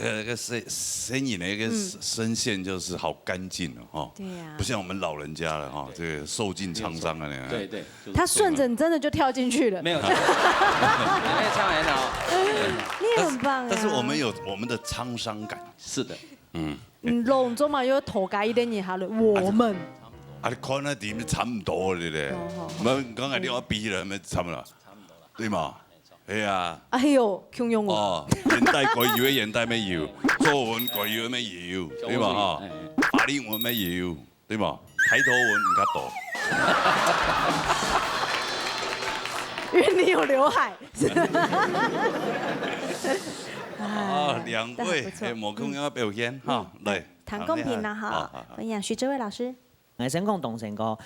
这个声音的一个声线就是好干净哦，哈，对呀，不像我们老人家了哈，这个受尽沧桑了呢。对对，他顺着你真的就跳进去了。没有，你那个唱很好，你很棒啊。但是我们有我们的沧桑感。是的，隆重嘛，有头盖一点你哈了，我们。啊，你看那点差唔多的咧，唔係講係你我比了，咪差唔多，對嘛？係啊。哎呦，強用我。哦，現代改要嘅現代咩要，作文改要嘅咩要，對嘛？哈，法律文咩要，對嘛？睇圖文唔較多。因為你有劉海。啊，兩位冇空樣表現哈，嚟。談公平啦哈，分享徐哲偉老師。我先講董成哥，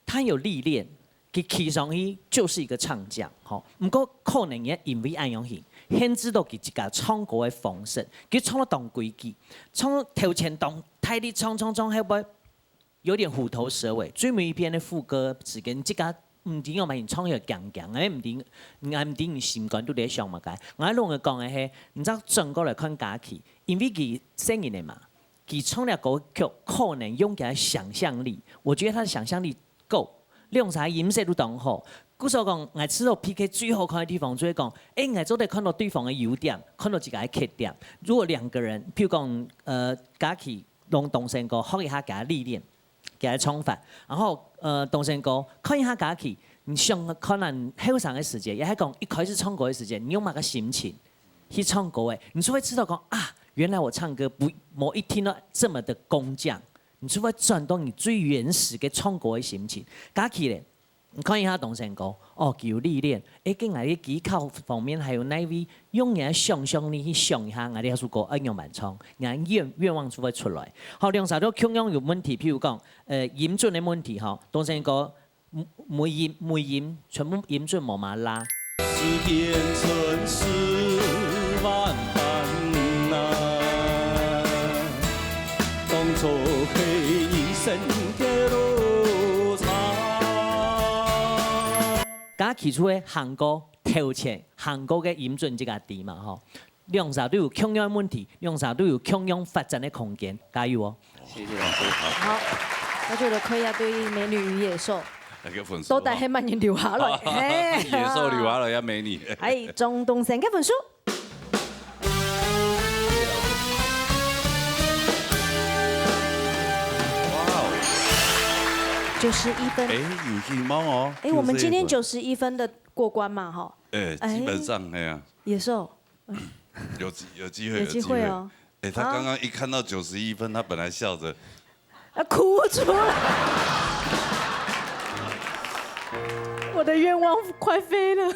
他有歷練，佢起上去就是一個唱將，吼。唔過可能也因為安樣去，限制到佢一個唱歌嘅方式，佢唱得當規矩，唱頭前當太力唱，會不會有點虎頭蛇尾？最尾一篇嘅副歌是跟這個唔點我咪唱又強強，誒唔點心肝都在想嘛解。我喺弄嘅講嘅係，唔知整個來看假期，因為佢聲音嘅嘛。佢唱了歌曲可能用佢嘅想象力，我覺得他的想象力夠，用晒音色都當好。故所講，我知道 PK 最好看嘅地方，就係講，我總得看到對方嘅優點，看到自己嘅缺點。如果兩個人，譬如講，假期用董成哥學一下佢嘅歷練，佢嘅唱法，然後董成哥看一下假期，你想可能後生嘅時間，也係講一開始唱歌嘅時間，你用乜個心情去唱歌誒，你就會知道講啊。原來我唱歌冇一聽到這麼的工匠，你就會轉到你最原始嘅唱歌嘅心情。假期咧，你看一下董成哥，哦，佢有歷練，跟我哋技巧方面還有那位用人想象力去想一下我哋嗰首歌應用慢唱，人願望就會出來。好，兩首都同樣有問題，譬如講，音準嘅問題嚇，董成哥每音全部音準冇嘛拉。做黑一生嘅路程。假起出嘅韓歌頭前，韓歌嘅音準即個低嘛吼，兩首都有同樣嘅問題，兩首都有同樣發展嘅空間，加油哦！謝謝老師。好，我覺得可以啊，對《美女與野獸》都帶起萬人流下來。野獸流下來也美女。係鍾董成嘅分數。91分，有希望哦。我們今天91分的過關嘛，哈。基本上，野獸，有機會，有機會哦。他剛剛一看到91分，他本來笑着，哭出來。我的願望快飛了。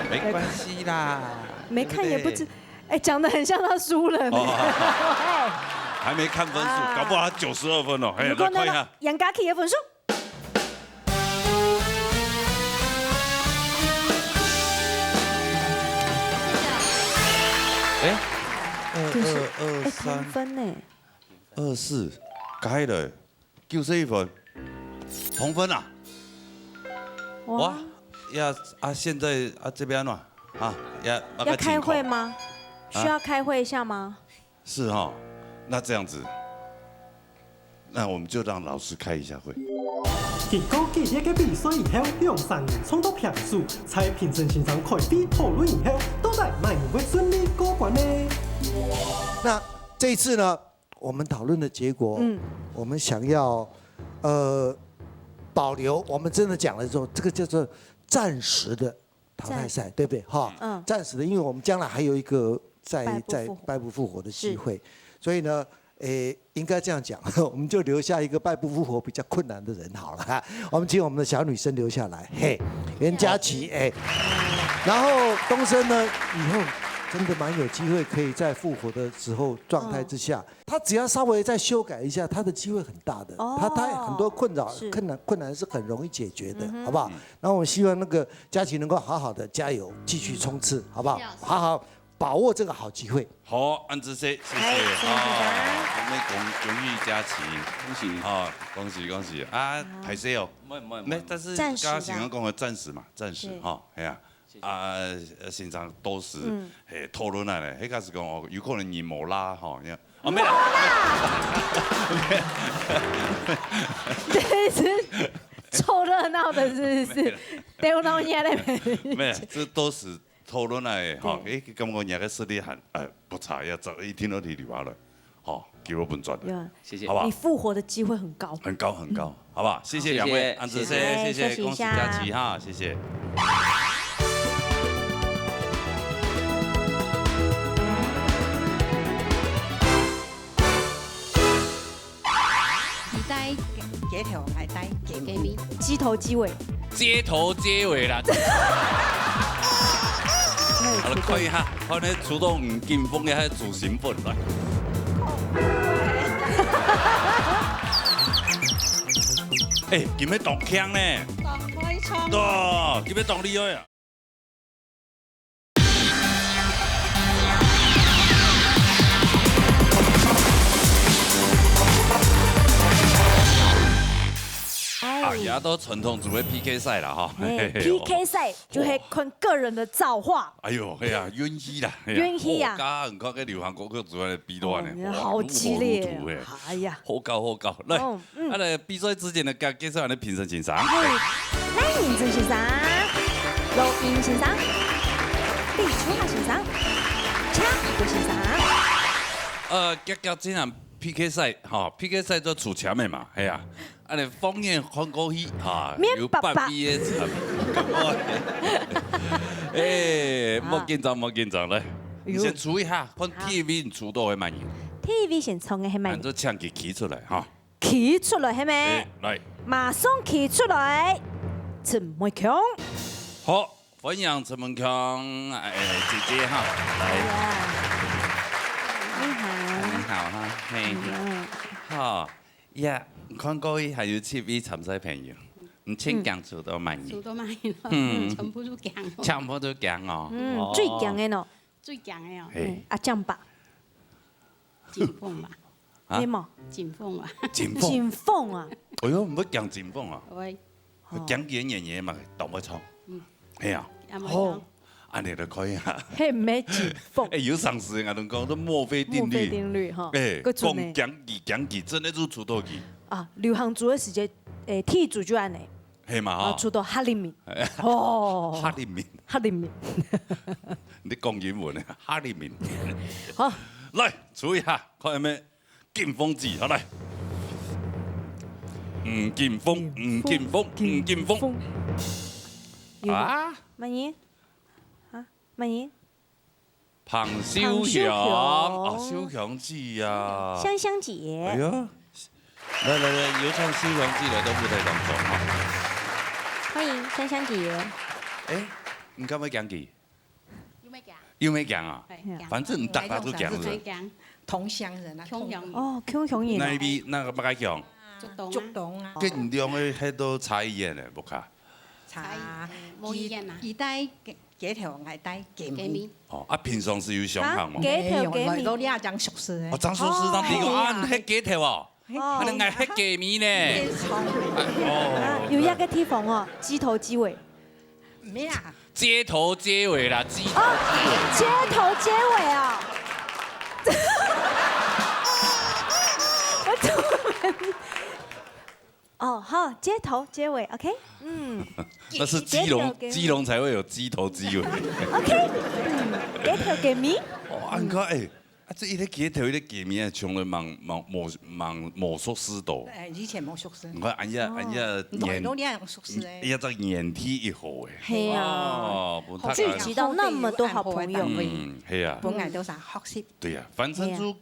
沒關係啦。沒看也不知，講得很像他輸了。還沒看分數，搞不好他92分哦。來看一下楊家琪嘅分數。23分呢？24，改了，91分，同分啊！哇呀啊！現在啊這邊啊要開會嗎？需要開會一下嗎？是哈。那這樣子，那我們就讓老師開一下會。結果幾日嘅比賽以後，兩三人衝到平數，在評審席上開會討論以後，到底哪一位順利過關呢？那這一次呢，我們討論的結果，我們想要保留，我們真的講了之後，這個叫做暫時的淘汰賽，對不對？哈，暫時的，因為我們將來還有一個在敗不復活的機會。所以呢，應該這樣講，我們就留下一個敗不復活比較困難的人好了。我們請我們的小女生留下來，嘿，袁嘉琪，然後東昇呢，以後真的蠻有機會可以在復活的時候狀態之下，他只要稍微再修改一下，他的機會很大的。他很多困難是很容易解決的，好不好？然後我希望那個嘉琪能夠好好的加油，繼續衝刺，好不好？好好。把握這個好機會。好，安之謝，謝謝啊！我們恭喜嘉琪，恭喜啊！恭喜恭喜啊！排誰哦？沒，但是剛剛先講的暫時嘛，暫時哈，係啊。现场都是讨论来咧，迄个是讲哦，有可能你无拉吼，哦没啦，这是凑热闹的，是不是？丢东西嘞？没有，这都是讨论来的吼。哎，感觉人个实力很不差，要走一听到你话了，好，给我本赚的，谢谢，好不好？你复活的机会很高，很高很高，好不好？谢谢两位，安子谢谢，恭喜佳琪哈，谢谢。街头来带给咪，鸡头鸡尾，街头街尾啦。好了，可以哈，看你主动吴建峰嘅係主成分來。誒，今日動槍呢？當開槍。對，今日動厲害啊！啊，也都傳統做嘅 PK 賽啦，哈。PK 賽就係看個人的造化。哎呦，係啊，冤氣啦，冤氣啊！家唔講嘅流行歌曲做嘅比段呢，好激烈，哎呀，好高好高。來，啊嚟比賽之前呢，介紹下你評審欣賞。來，認真欣賞，錄音欣賞，李楚華欣賞，唱歌欣賞。夾真人 PK 賽，哈 PK 賽做出錢嘅嘛，係啊。啊！你方言看過去嚇，有百米嘅長，誒，莫緊張，莫緊張來，你先出一下，看 TV 你出到係乜嘢 ？TV 先創嘅係乜？按照唱機起出來嚇，起出來係咪？來，馬上起出來，陳文強。好，歡迎陳文強姐姐哈，來，你好，你好哈，嘿，好呀。看過去還有7位參賽朋友，你請講出到乜嘢？出到乜嘢咯？全部都強。全部都強哦。最強嘅咯。最強嘅哦。阿江吧。劍鋒吧。咩麼？劍鋒啊。劍鋒。劍鋒啊。哎呦，唔好講劍鋒啊。喂。講演員嘛，當唔錯。係啊。好。安尼就可以啊。係咩劍鋒？哎，有上司我同講都墨菲定律。墨菲定律哈。哎，講講技，真係做出到技。啊，流行組嘅時間，T 組就安尼。係嘛？啊，出到哈里面。哦。哈里面。哈里面。你講英文啊？哈里面。好，來，注意下，看有咩劍鋒字，好嚟。吳劍鋒，吳劍鋒，吳劍鋒。啊？乜嘢？啊？乜嘢？彭秀祥，啊，秀祥姐啊。香香姐。哎呀。來，有唱《西遊記》來到舞台當中哈。歡迎香香姐。哎，你敢唔敢講？要咩講啊？反正大家都講了。同鄉人啊，同鄉。哦，同鄉人。那邊那個不該講。竹東啊。跟唔同嘅喺度差異嘅，冇卡。差。冇意見啊？而帶幾條係帶幾米？哦，啊，平常是有相行嘛？幾條幾米？都你阿張熟識嘅。哦，張熟識，當你講啊，你幾條哦？我哋嗌黑雞面呢？哦，有一個地方哦，雞頭雞尾。咩啊？街頭街尾啦，雞。哦，街頭街尾啊！我突然。哦，好，街頭街尾 ，OK， 嗯。那是基隆才會有雞頭雞尾。OK， 街頭雞面。哦，你看誒。啊！這一個街頭，一個街面，從來忙魔術師度。以前魔術師。你看，人家演，一隻演體一號誒。係啊。聚集到那麼多好朋友。嗯，係啊。本來都係學習。對啊，反正就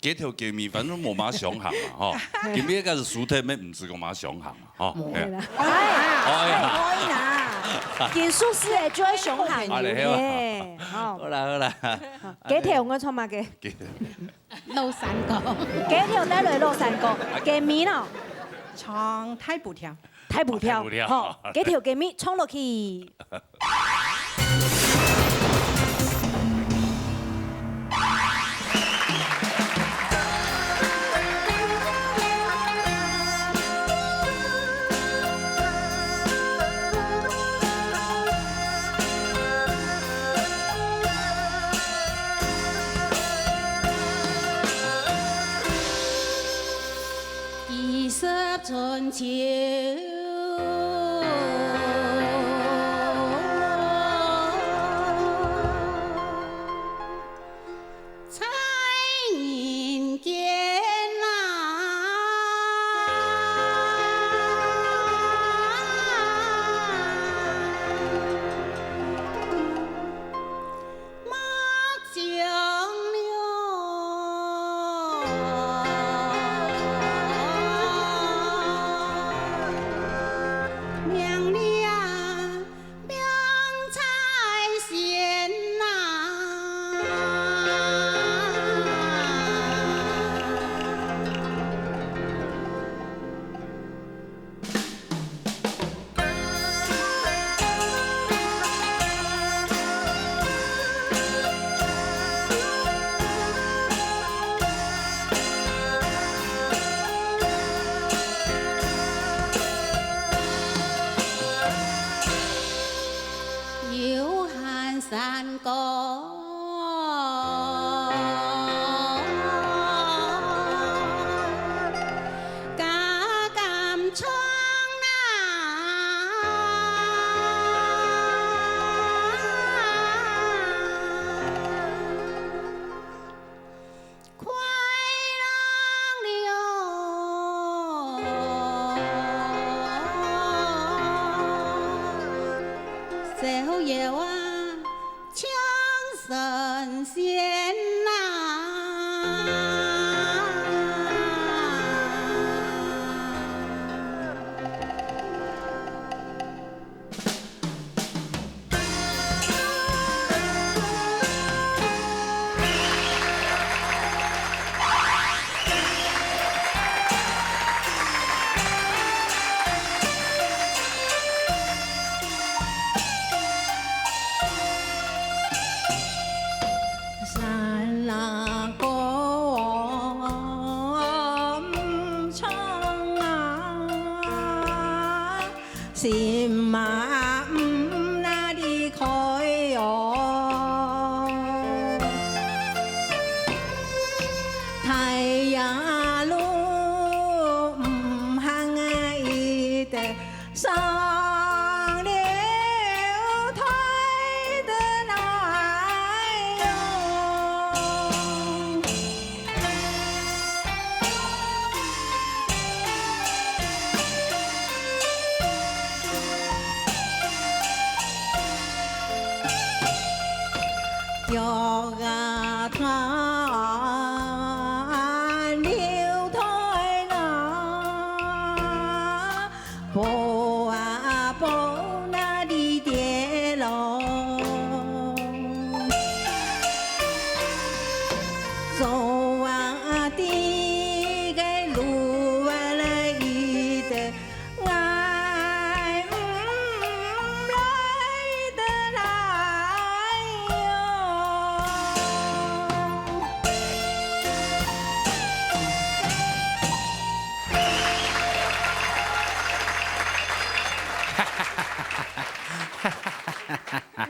街頭街面，反正冇乜相行嘛，嗬。今日個是書體咩？唔是個乜相行嘛，嗬。冇啦。可以啦。技術師誒，做喺上行嘅。好啦。幾條我錯嘛嘅？老三個。幾條帶來老三個？幾米咯？唱太步跳。太步跳。好，幾條幾米衝落去。春秋。在人间莫将明亮明彩显有汉山高。嘎甘窗快乐小夜晚枪声弦山那歌唱心嘛那里开哟，太阳路行爱的上流台的来哟。脚啊船流台那，波啊波那里跌落，走啊地个路啊来一的爱来的来哟。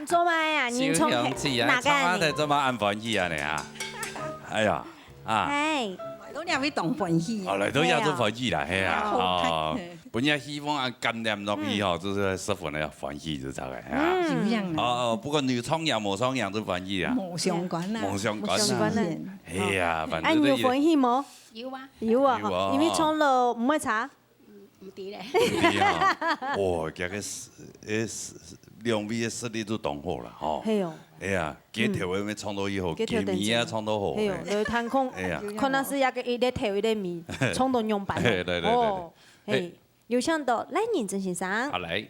做咩啊？你从哪个啊？在做嘛按翻译啊？你啊？哎呀啊！哎，都两位懂翻译。哦，来都要做翻译啦，嘿啊！哦，本来希望啊干念落去吼，就是师傅呢翻译就走嘅啊。哦，不过你创样冇创样都翻译啊。冇相关啦。冇相关啦。哎呀，反哎，正你有翻译冇？有啊。有啊，因为创了唔会查。唔知咧。哇，今个两位的实力都同好啦，吼。系哦。哎呀，几条的咩创到以后，几米啊创到好。系哦，你探空，可能是一个一个头一个米，创到用版。对对对。哦，嘿，有想到来认真先生。好来。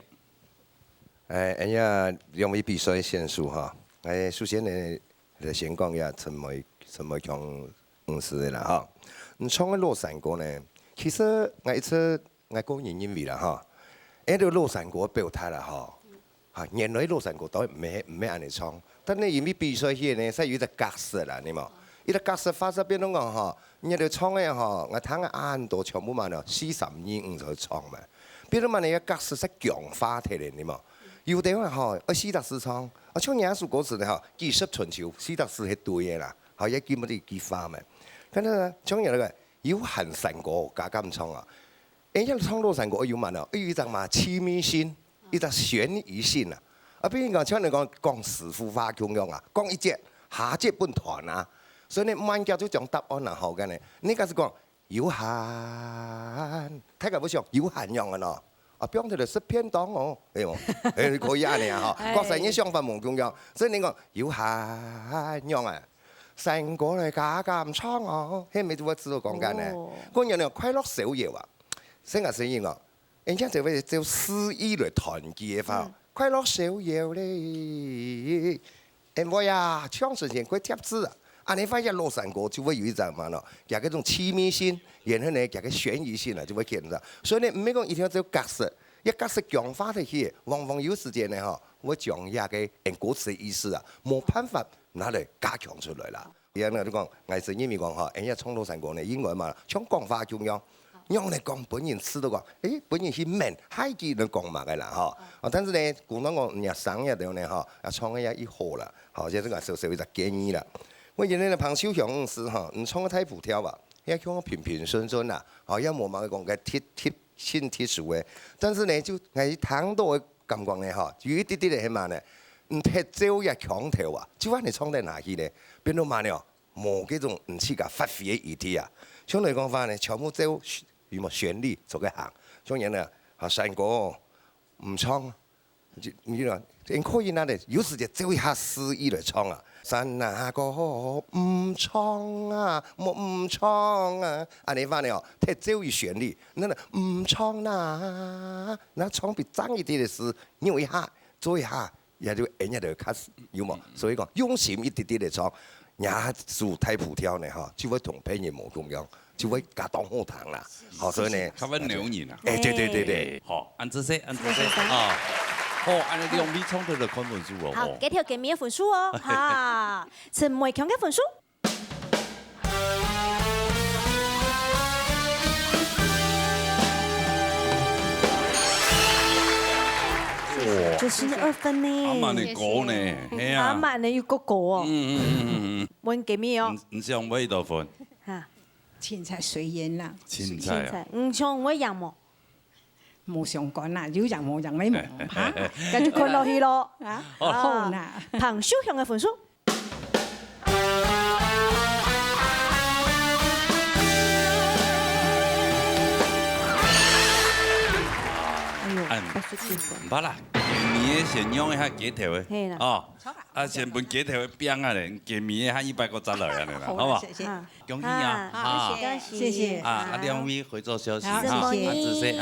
人家两位比赛选手哈，首先呢，先讲一下陈伟强公司的啦哈。你创个洛杉矶呢，其实我一次我个人认为啦哈，这个洛杉矶表态啦哈。啊，原来洛杉矶都唔係安尼創，但係因為比賽hier呢，係有隻格式啦，你冇，呢個格式發生變咗講嗬，人哋創嘅嗬，我睇下按到全部嘛咯，40年五就創嘛，變咗嘛你個格式係強化起嚟，你冇，有地方嗬，40創，我從耶穌嗰時咧嗬，技術春秋，40係對嘅啦，係一見乜啲結花嘛，跟住從人哋有限成個加咁創啊。人家唱落山歌有嘛呢？有一种嘛凄迷性，一种悬疑性啊。啊，比如讲像你讲师傅花腔样啊，讲一节下节本团啊，所以你唔按叫做讲答案啊好嘅呢。你假是讲有限，睇下不像有限样嘅喏。啊，标题就是偏档哦，係冇？誒可以啊你啊嗬，國際嘅相反冇咁樣，所以你講有限樣啊。成個嚟假咁倉哦，係咪都我知道講緊呢？嗰樣咧快樂小嘢啊，成日聲音啊，人家就會就詩意嚟團結法，快樂小嘢咧，誒我呀唱時間佢貼紙啊，啊你發現落山歌就會有一陣嘛咯，有嗰種凄迷性，然後呢有個懸疑性啊就會見到，所以呢唔係講一定要做格式，一格式強化的去，往往有時間呢嗬，會將一個人歌詞意思啊冇辦法。拿嚟加強出來啦！而家我哋講藝術演員講嚇，人家唱落山歌呢，應該嘛，唱廣化咁樣，讓你講本人知道講，誒本人係明海記嚟講嘛嘅啦嚇。但是呢，講到我日生日度呢嚇，啊唱一一號啦，嚇，即係個少少一個建議啦。我原來呢彭小強是嚇，唔唱得太浮挑啊，一唱平平順順啦，嚇，一冇嘛講嘅貼樹嘅，但是呢就係聽到嘅感覺呢嚇，有一啲啲嚟係嘛呢？唔踢招也強調啊，就話你唱得哪去呢？變到嘛呢？冇嗰種唔似個發揮嘅意思啊。相對講翻呢，全部招有冇旋律做嘅行，當然啦，啊山歌唔唱，你話應可以啦咧，有時就招一下詩意嚟唱啊。山那個唔唱啊，冇唔唱啊，啊你翻嚟哦，踢招與旋律，那唔唱啦，那唱比爭一啲嘅詩，扭一下，做一下。也就人家就開始有冇，所以講用心一啲啲嚟唱，也數太浮挑呢嚇，就會同別人冇咁樣，就會加當好談啦。好，所以呢，較溫柔人啊。誒對，好，按這些啊，好，按你用米唱到就看分數哦。好，幾條給米嘅分數哦，嚇，陳偉強嘅分數。92分呢，阿慢你過呢，係啊，阿慢你要個哦，問幾米哦？唔想揾多分，嚇，凊彩隨緣啦，凊彩啊，唔想揾人冇，冇相干啦，有人冇人咪冇嚇，繼續看落去咯，啊，好啦，彭小強嘅分數。唔怕啦，米嘅先用一下幾條嘅，哦，啊先本幾條嘅邊啊咧，幾米嘅100個賺落嚟啦，好嘛？恭喜啊！好，謝謝。啊，兩位回做休息哈，按這些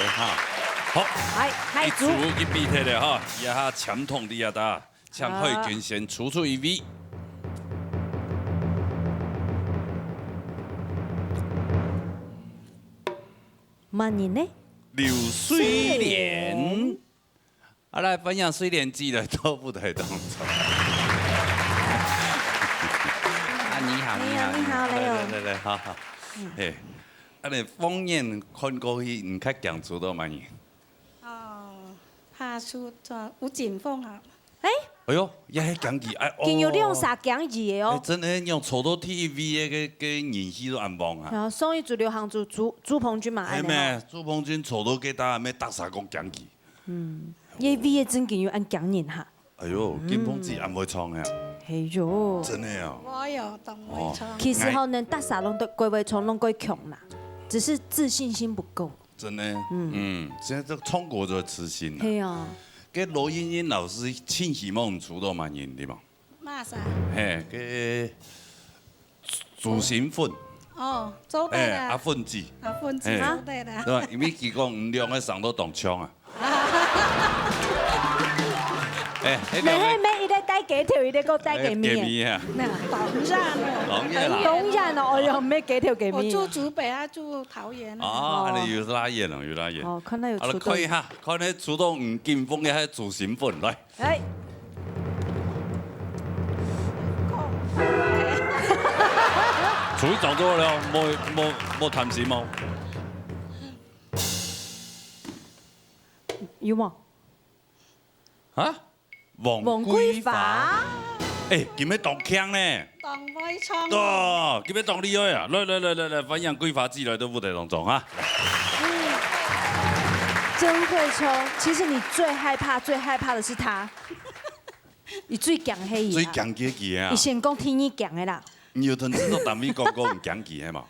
哈，好，一組一比睇咧哈，一下搶通啲啊得，搶開權先出一位。萬年呢？劉水蓮，好來分享水蓮記的都不太動作。啊，你好，來，好好。誒，啊你方言看過去，唔較強出到乜嘢？哦，下出咗有前鋒啊。哎呦，也係講句哎哦。見有兩三講字嘅哦。真係用初到 TV 嘅演戲都安放啊。然後上一組流行組朱鵬軍嘛。係咩？朱鵬軍初到幾打咩打啥講講句。嗯，呢 V 嘅真見要按講人下。哎呦，金鳳子安會唱嘅。係喲。真係啊。我有當會唱。其實可能打啥攏都歸位唱攏歸強啦，只是自信心不夠。真的。現在都唱歌就自信啦。係啊。個羅英英老師千希望出到蠻人對嘛？乜啥？嘿，個朱成奮。哦，做對啦。阿奮子。阿奮子做對啦。對吧？因為佢講唔兩個上到當槍啊。咩？伊咧帶幾條？伊咧個帶幾米？幾米啊？咩啊？當然啦。當然哦，我有咩幾條幾米？我住竹北啊，住桃園。啊，你有拉遠咯，有拉遠。哦，看到有出動。可以哈，看你出動吳金峰嘅係朱成奮來。哎。處理做咗了，冇談事冇。有冇？啊？黃桂華。誒，叫咩當腔呢？當威唱。哦，叫咩當厲害啊？來，分享桂華之類都舞台當中啊。真会抽。其实你最害怕的是他，你最强黑伊。最强嘅佢啊！你先讲天意强的啦。你有同知道台美哥哥唔強佢係嘛？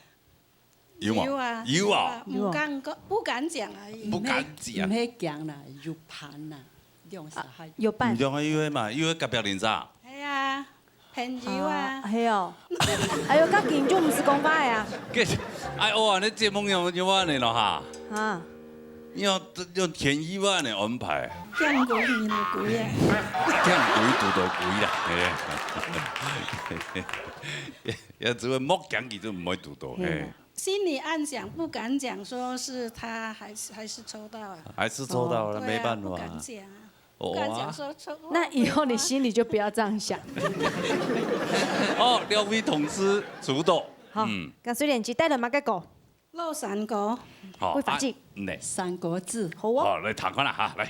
有嘛？有啊！不敢講而已。不敢講。唔係講啦，有伴啦，用啥係？有伴。唔用啊，因為嘛，因為隔壁鄰咋？係啊，朋友啊。係哦。哎呦，甲建築唔是講法呀。哎哇，你節目用安尼咯哈？啊。用1,200,000的安排。降鬼你的鬼啊！降鬼拄到鬼啦，也只會莫講佢就唔會拄到。心裡暗想，不敢講，說是他還是抽到啊。還是抽到了，沒辦法。不敢講啊。不敢講說抽。那以後你心裡就不要這樣想。哦，2位同事出道。好，咁水蓮子帶嚟乜嘅歌？肉三國。會發字。三國志。好啊。好，嚟彈翻啦嚇，嚟。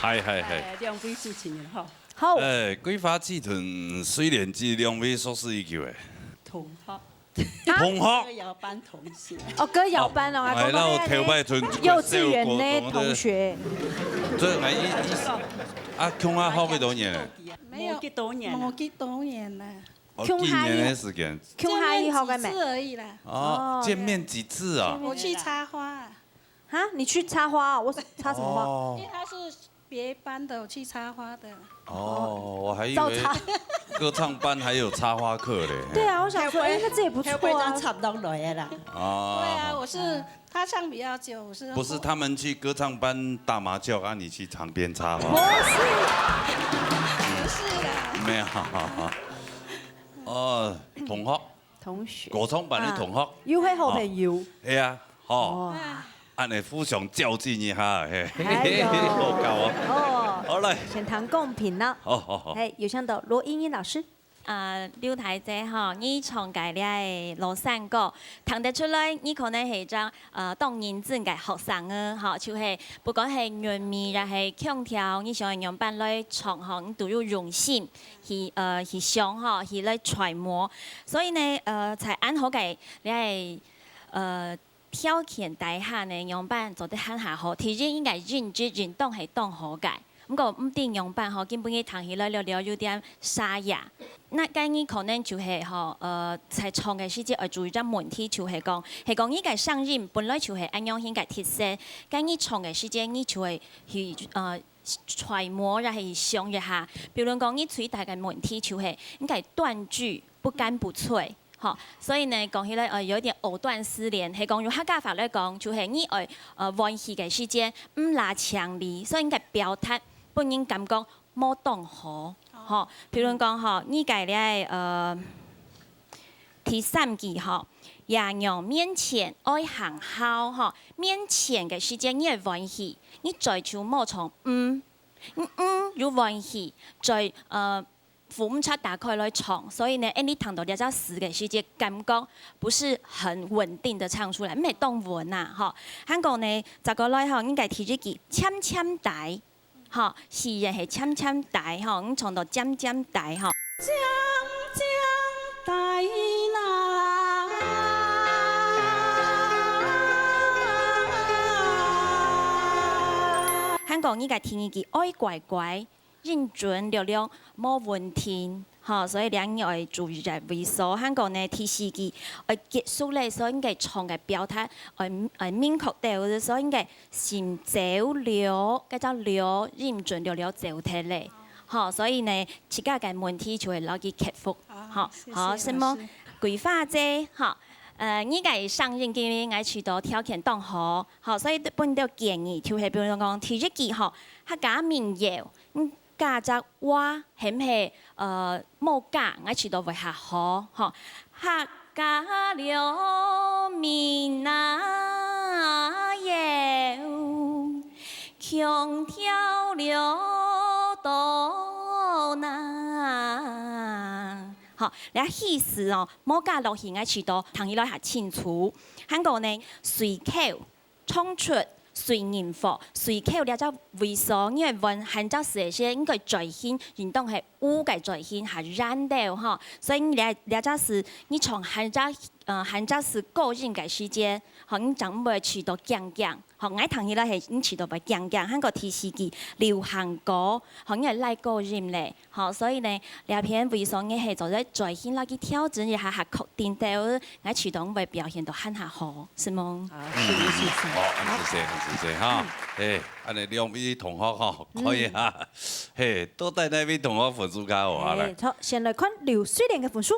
係。兩位主持人好。好。桂花字屯雖然只兩位所思已久嘅。同學。同學。歌謠班同學。哦，歌謠班哦，係啦，我頭擺屯幼稚園的同學。所以我窮下好幾多年咧？沒有幾多年，冇幾多年啦。幾年的時間？見面幾次而已啦。哦，見面幾次啊？我去插花。啊，你去插花？我插什麼花？因為他是別班的，我去插花的。哦，我還以為歌唱班還有插花課嘞。對啊，我想說，哎，那這也不錯啊。插到來啦。哦。對啊，我是他唱比較久，我是。不是他們去歌唱班打麻將，啊，你去場邊插花。不是啦。沒有。哦，同學。同學。歌唱班的同學。要係好朋友。係啊，好。按你互相較勁一下，嘿，好高啊！哦，好嚟，全堂公平啦。好。係，有請到羅英英老師。劉太姐吼，你唱嘅咧羅山歌，聽得出來，你可能係張當認真嘅學生啊，吼，就係不管係韻味，又係腔調，你想用班來唱吼，你都要用心去想吼，去來揣摩，所以呢才按好嘅，你係條件底下呢，樣板做得很下好，其實應該認當係當好嘅。不過唔定樣板吼，根本嘅彈起來了有點沙啞。那介你可能就係吼在唱嘅時節要注意咗問題，就係講依個聲音本來就係按樣應該特色。介你唱嘅時節，你就係去揣摩，然後去想一下。比如講你最大嘅問題就係應該斷句不乾不脆。好，所以呢講起來有點藕斷絲連，係講用客家話來講，就係你玩戲嘅時間唔拉長離，所以應該表達本人感覺冇當好。吼，譬如講吼，你介咧第三句吼，爺娘面前愛行孝吼，面前嘅時間你係玩戲，你在就冇從要玩戲，在父母出打開來唱，所以呢，你聽到呢隻詞嘅時節，感覺不是很穩定的唱出來，唔係當穩啊，嗬。香港呢，就個來吼，應該提一句簽簽帶，嗬，詩人係簽簽帶，嗬，咁唱到簽簽帶，嗬。簽簽帶啦，香港應該聽一句愛乖乖。認準了了冇問題，嚇，所以兩人要注意在為所。香港呢，第四句結束咧，所以應該唱嘅表達明確啲，所以應該先走了，跟住了認準了了走體咧，嚇，所以呢，其他嘅問題就會攞去克服，嚇，好，什麼桂花姐，嚇。依個上任嘅愛取到條件當好，嚇，所以本都建議，就係比如講第一句嗬，客家民謠。加隻話係唔係冇加，我知道會較好，嗬。客家了民謠，強調了多難。好，你意思哦，冇加落去，我知道聽起來係清楚。香港呢，隨口衝出。隨人課，隨口了就為所，因為運行咗時些應該在先，原當係烏嘅在先係染掉哈，所以了就是你從行咗是個人嘅時間，學你就唔會遲到講，學我聽起來係你遲到咪講，香港電視機流行歌，學你係拉個人咧，學所以呢，兩篇為所嘅係做咗在先攞去挑戰一下係確定到，我遲到會表現到很下好，是嗎？謝謝哈，誒，安尼兩位同學嗬，可以哈，嘿，都帶那位同學分數加我啦。好，先來看劉水蓮嘅分數。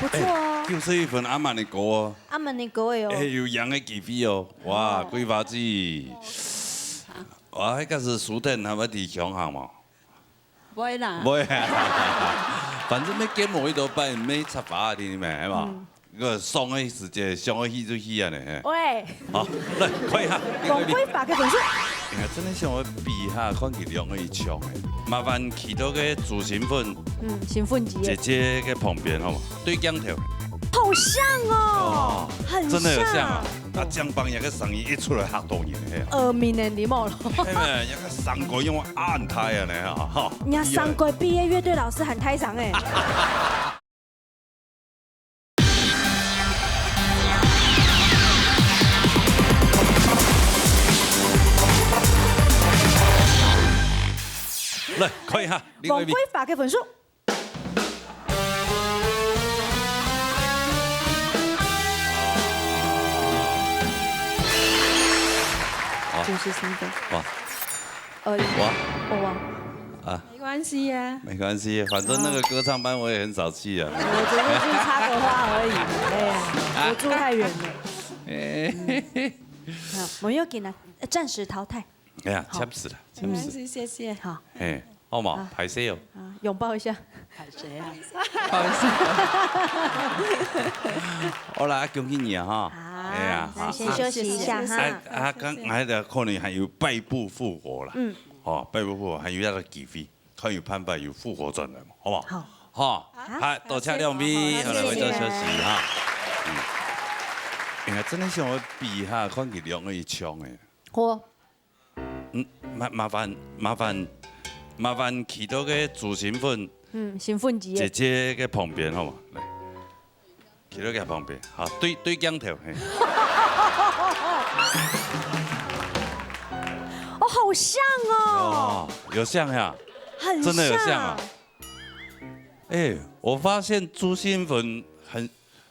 不錯哦。就是一份阿曼的歌哦。阿曼的歌喲。誒，有洋的機飛哦，哇，桂花子，哇，迄個是蘇騰係咪佇香港嘛？唔會啦。唔會，反正要建模迄度辦，要插花啲咩係嘛？个爽的时节，上个戏就戏啊呢。喂，好，来看一下。王辉发嘅分数。哎呀，真的想要比下，看佢两个唱的。麻烦去到个主新粉，新粉姐姐姐嘅旁边好嘛？对镜头。好像哦，很像。真的有像啊！啊，江邦一个声音一出来，吓到人嘿。面的礼貌了。哎，一个三个用暗台啊呢哈。人家三个毕业乐队老师喊台上哎。来看一下，王辉发嘅分数。93分。哇而已。哇。啊。没关系呀。没关系，反正那个歌唱班我也很少去啊。我只是去插个花而已。哎呀，我住太远了。好，我又给了，暂时淘汰。哎呀，呛死了，没关系，谢谢。好。哎，好嘛，拍摄哦。拥抱一下。拍谁啊？不好意思。好啦，恭喜你啊哈！哎呀，先休息一下哈。刚才的可能还有背部复活啦。哦，背部复活还有一个机会，看有盼不有复活转来嘛，好不好？好。好，多谢两位，好了，我就休息哈。哎呀，真的想要比下，看佢两个一唱诶。好。麻烦去到个主新粉。新粉姐姐嘅旁边好嘛，来，企到佢旁边，好，对鏡頭，哦，好像哦，有像呀，很真的有像啊，哎，我发现朱新粉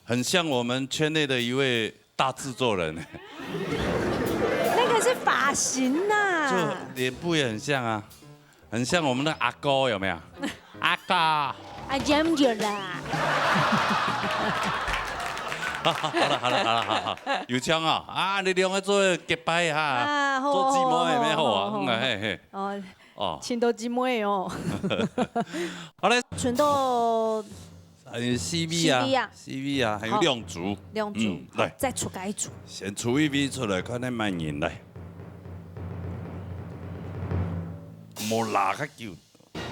很像我们圈内的一位大制作人，那个是发型呐，就脸部也很像啊，很像我们的阿哥有没有？阿哥，阿 Jam 姐啦。好，有枪啊！啊，你两个做结拜哈，做姊妹咩好啊？嘿。哦，亲到姊妹哦。好嘞，全都还有 CV 啊，还有亮竹，来，再出一组。先出一笔出来，看你慢人来。莫拉个叫。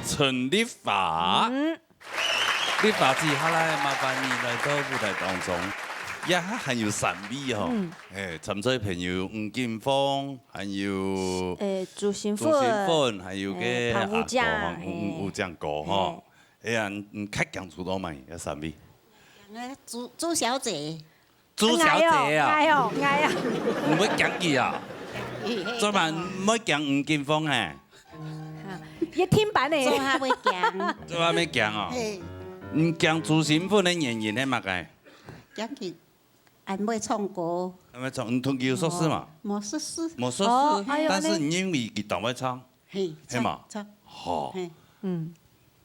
陈立法，立法之下来，麻烦你来到舞台当中，也很有神秘哦。哎，参赛朋友吴金峰，还有朱新粉，还有个潘武将，吴将哥哈。哎呀，开讲出多嘛，有神秘。朱小姐。朱小姐啊！哎呀，唔会讲佢啊，昨晚唔会讲吴金峰啊。一天版的，做下会讲，做下要讲哦。唔讲主新粉的演员的嘛个？讲佢还没唱歌。还没唱，唔同佢有说诗嘛？冇说诗。冇说诗，但是因为佢当会唱，系嘛？好。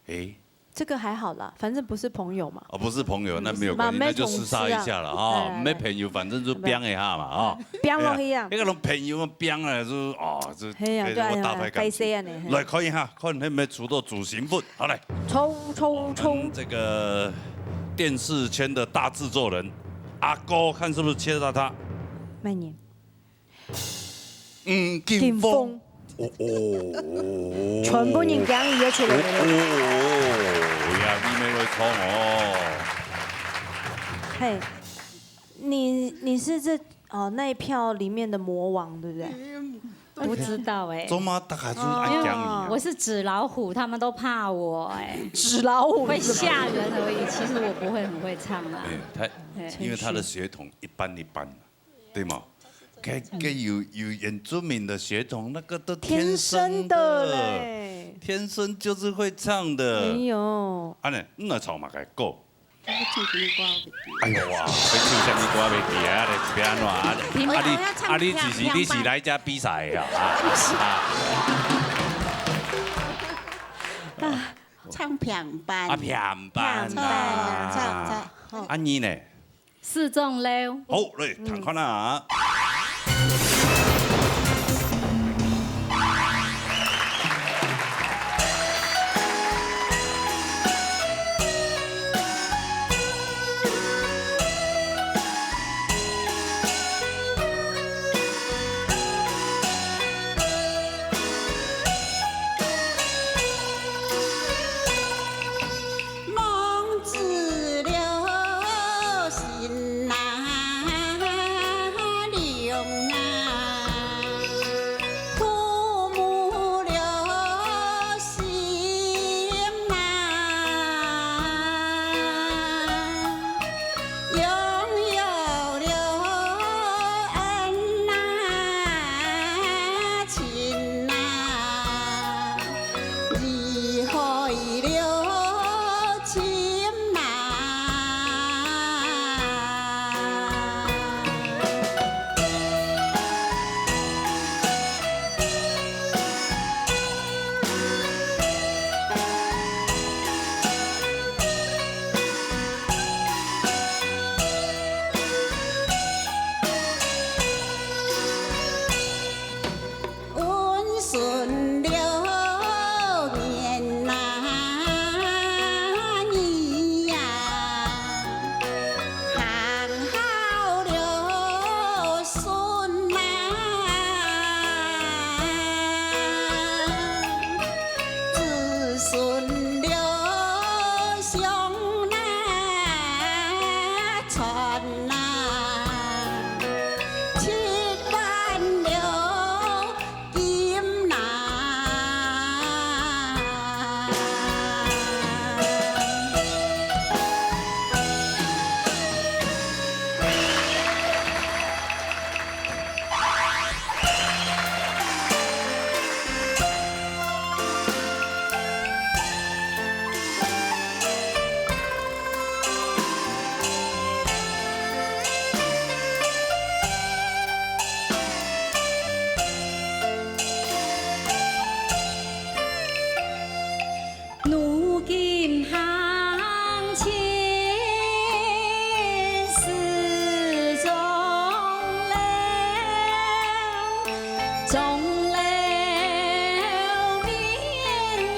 哎。这个还好啦，反正不是朋友嘛。哦，不是朋友，那没有关系，那就厮杀一下了啊。没朋友，反正就飙一下嘛啊。飙落去啊！那个人朋友飙了就哦，就我大牌感情。来看一下，看有没有出到主新粉，好来。冲！这个电视圈的大制作人阿哥，看是不是切到他？慢点。金峰。全部人讲伊也出来了。呀，你没会唱哦。嘿，你是这那一票里面的魔王，对不对？不知道哎。怎么大概是爱讲你？我是纸老虎，他们都怕我哎。纸老虎会吓人而已，其实我不会很会唱啊。因为他的血统一般，对吗？有原住民的血统，那个都天生的嘞，天生就是会唱的。没有。安尼，你来唱嘛该歌。哎呦哇，会唱什么歌袂记啊？你要安怎？你是来这比赛呀？唱片班。片班啊。安妮呢？四中嘞。好，来弹看啦。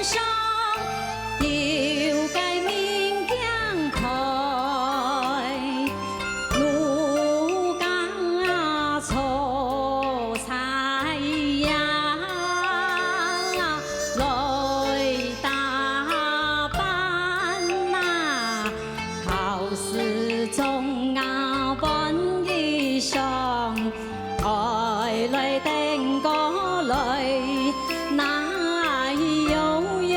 上有个明镜开，路家错彩呀，来打扮呐，考试中啊本衣裳，爱来定个来。那悠悠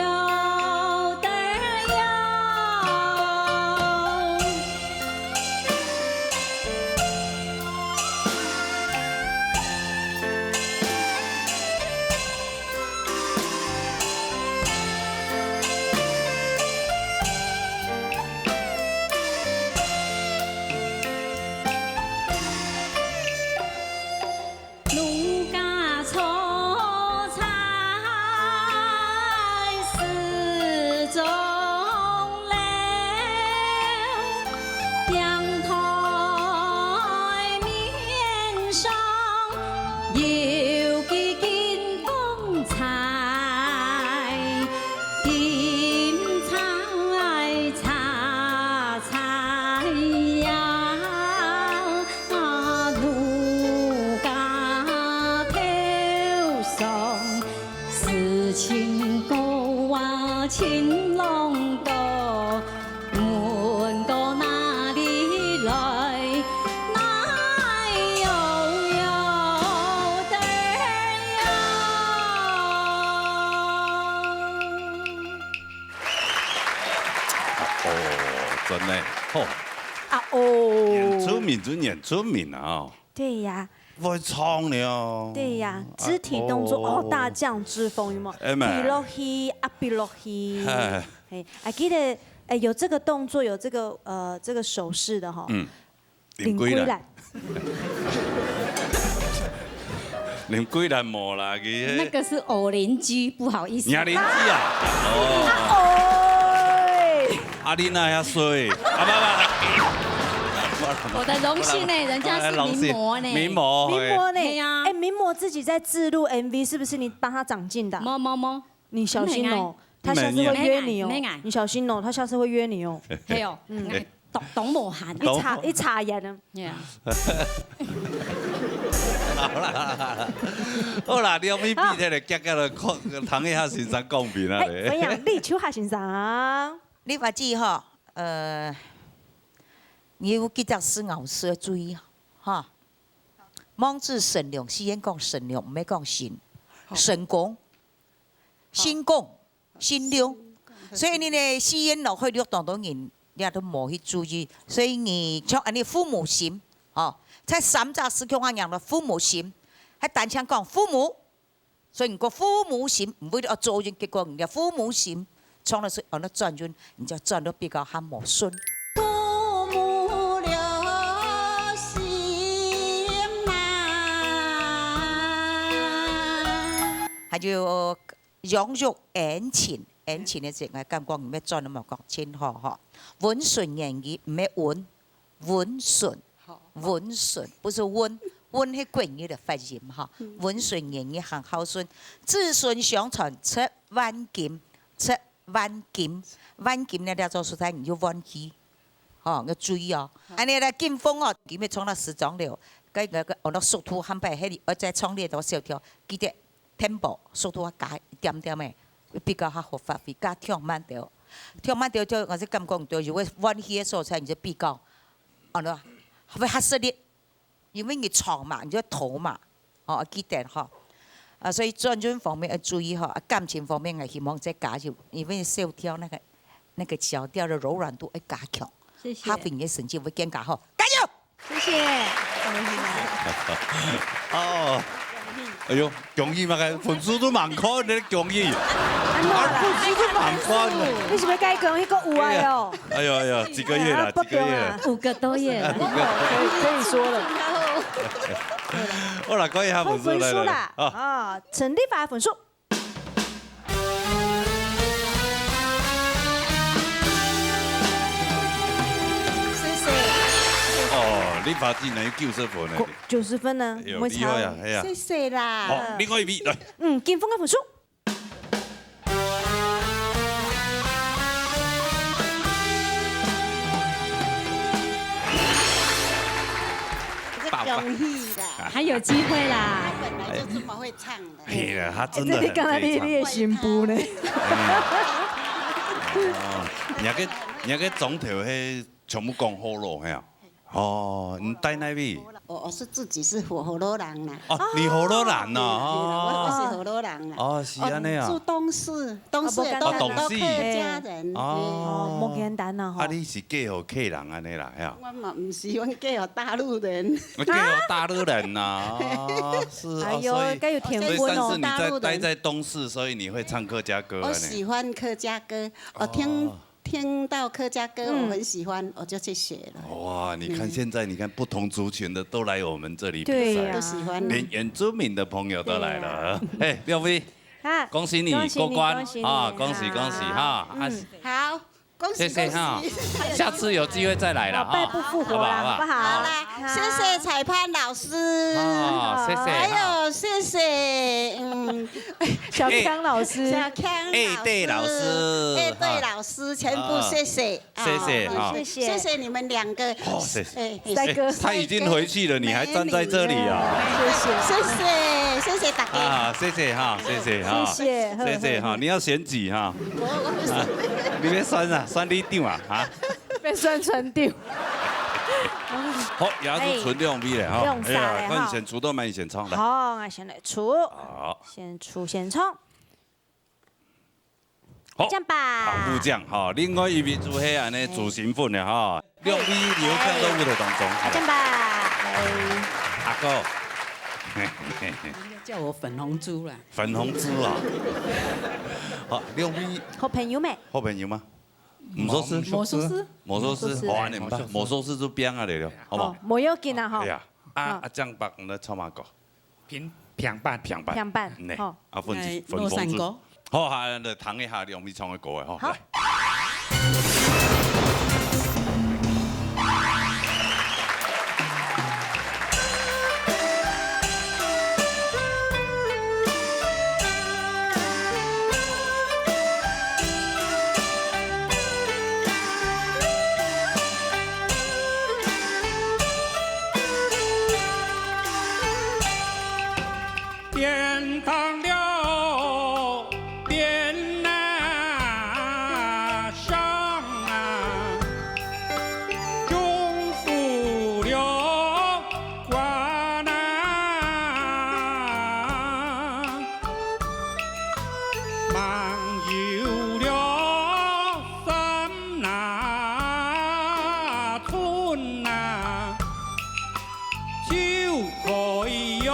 的呀，路家错彩始终了，阳台面上有几件风采，金彩茶彩呀，路家头上事情高啊，情郎多，问到哪里来？那悠悠的呀。哦，真的，哦，啊哦，演出名准演出名啊，对呀，会唱了。对呀，肢体动作哦，大将之风有没有？哎嘛比落去啊，比落去，哎哎，还记得哎有这个动作，有这个手势的哈，嗯，领归来，林归兰无啦，佢那个是偶邻居，不好意思。娘邻居啊，哦，哦，阿丽娜遐衰，啊我的荣幸呢，人家是名模呢。名模，名模呢？对呀哎，名模自己在自录 MV，是不是你帮他长进的？么，你小心哦，他下次会约你哦没爱，你小心哦，他下次会约你哦。嘿哦，懂无限。一查人啊。好啦，你有咩比起来夹夹来看，唐一下先生公平啊哎，分享立秋下先生，你话知吼，要记得是牛舌注意哈。望字神量，先讲神量，唔係講神。神功、心功、心量，所以你呢，吸煙落去了當到人，你都冇去注意，所以你像你父母心，哦，在三扎師兄講的父母心，喺單槍講父母，所以你個父母心唔會做人結果，人家父母心，從來是我哋轉轉，你就轉到比較還冇順。父母了心呐，還有養育恩情，恩情嘅字我感覺唔咩轉咁講清楚嗬，溫順言語唔係溫，溫順，溫順不是溫。溫係貴語的發音哈，溫順言語很孝順，子孫相傳出萬金，出萬金，萬金呢？叫做實在你要萬氣，哦，要注意哦。安尼咧金風哦，佢咪創到時裝了，嗰個我哋速度很快，喺我再創立到小條，記得 tempo 速度啊加點點嘅，比較較好發揮，加跳慢條，跳慢條就我是感覺對，如果萬氣嘅所在，你就比較，哦喏，會較實力。因為你長嘛，你就頭嘛，哦，記得嗬，啊，所以轉轉方面要注意嗬，感情方面我希望再加入，因為小調那個小調的柔軟度要加強，謝謝。下邊嘅成績會更加好，加油！謝謝。哦，哎呦，容易嘛個分數都蠻高，你容易，分數都蠻高的。你是不是該講一個有愛哦？哎呦哎呦，幾個月了，幾個月。 5個多月了。可以說了。好啦，講一下分數來啦。啊，陳立法分數。謝謝。哦，你發現你90分啊？90分呢？唔會差。謝謝啦。好，另外一邊來。金峰嘅分數。容易啦，还有机会啦。他本来就这么会唱的。哎呀，他真的很这你刚才你的新妇呢？你个总头迄全部讲好咯，嘿啊。哦，你带那位？我是自己是河洛人啦。哦，你河洛人呐？我是河洛人啦。哦，是安尼啊。住东市，东市也都很多客家人。哦，不简单呐。啊，你是嫁互客人安尼啦，呀？我嘛不是，我嫁互大陆人。我嫁互大陆人呐，是啊，所以该有天分哦。但是你待在东市，所以你会唱客家歌。我喜欢客家歌，我听到客家歌，我很喜欢，我就去学了。哇，你看现在，你看不同族群的都来我们这里比赛，都喜欢，连原住民的朋友都来了。哎，廖威，恭喜你过关啊！恭喜恭喜哈！好。谢谢哈，下次有机会再来了哈，败不复活啦，好不好？好啦，谢谢裁判老师，谢谢，还有谢谢小康老师，小康老师，对老师，全部谢谢，谢谢哈，谢谢你们两个，谢谢，帅哥，他已经回去了，你还站在这里啊？谢谢大家啊，谢谢哈，谢谢哈，谢谢哈，你要选举哈，你别选啊。选里长啊，哈！被选村长。好，也是纯亮味的哈。亮色的看先出都蛮先唱的。好，我先来出。好。先冲。好。这样吧。副将哈，另外一位做黑暗的主身份的哈，亮味流看动物的当中。这样吧。阿哥。叫我粉红猪啦。粉红猪啊。好，亮味。好朋友没？好朋友吗？魔术师，魔术师，好安尼吧？魔术师就变啊来了，好不好？冇要紧啊，哈。对啊，啊江北我们炒马狗，平板，好，啊粉红猪，好，下来谈一下两位唱的歌的哈，来。天堂了，天南上啊，中富了关南，漫游了山那村那，就可以有。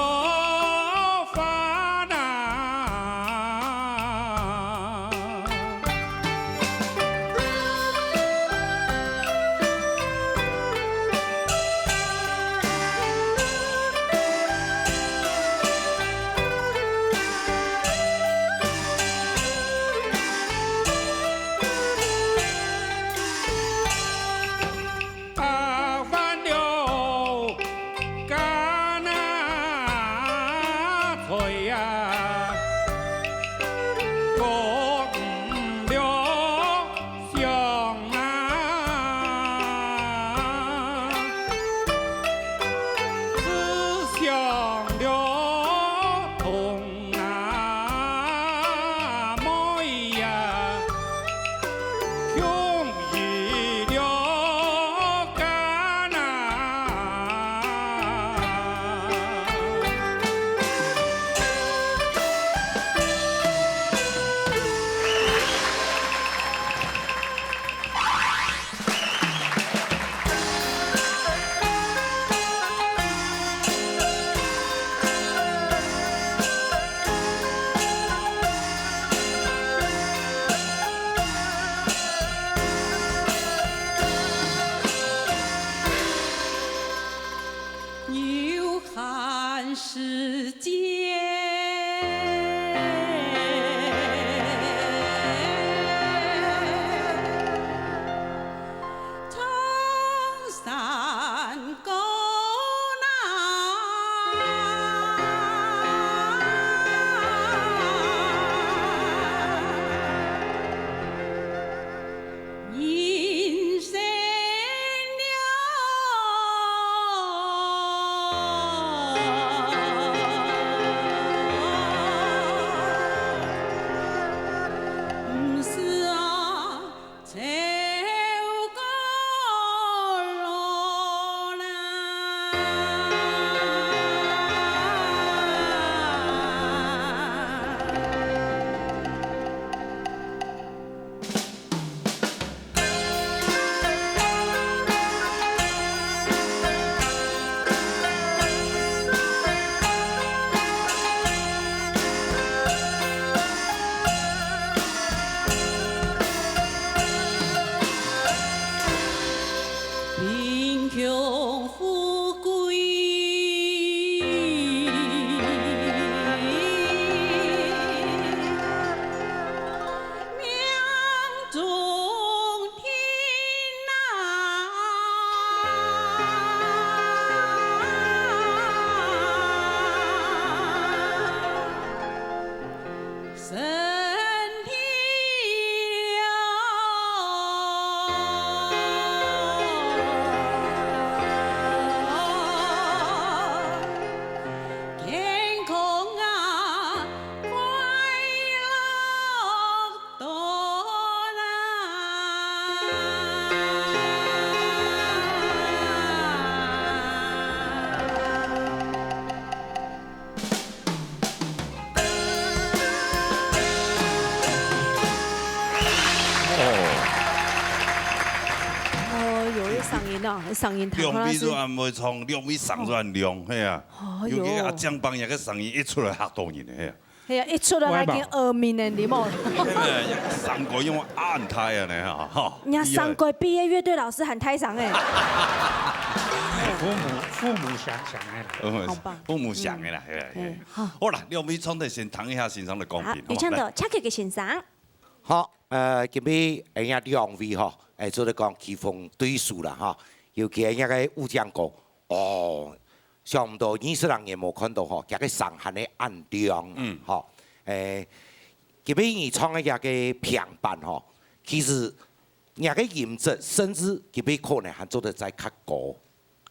哦，有一嗓音啊，嗓音弹。两米都还没从2米上都很亮，嘿啊。尤其阿江帮也个声音一出来吓到人的，嘿啊。係啊，一出來已經耳鳴嘅你冇。三個因為暗胎啊，你嚇。人家三個畢業樂隊老師喊胎上誒。父母想嘅啦。好棒。父母想嘅啦，係。好啦，2米唱得先彈一下欣賞的公平。你唱到恰佢嘅欣賞。好，今日人家2位嗬，做嚟講棋逢對手啦嚇，尤其人家嘅武將歌，哦。想唔到20人也冇看到嗬，一個上下嘅暗亮，嗬，今日你唱嘅一個平板嗬，其實一個音質甚至今日可能還做得再較高，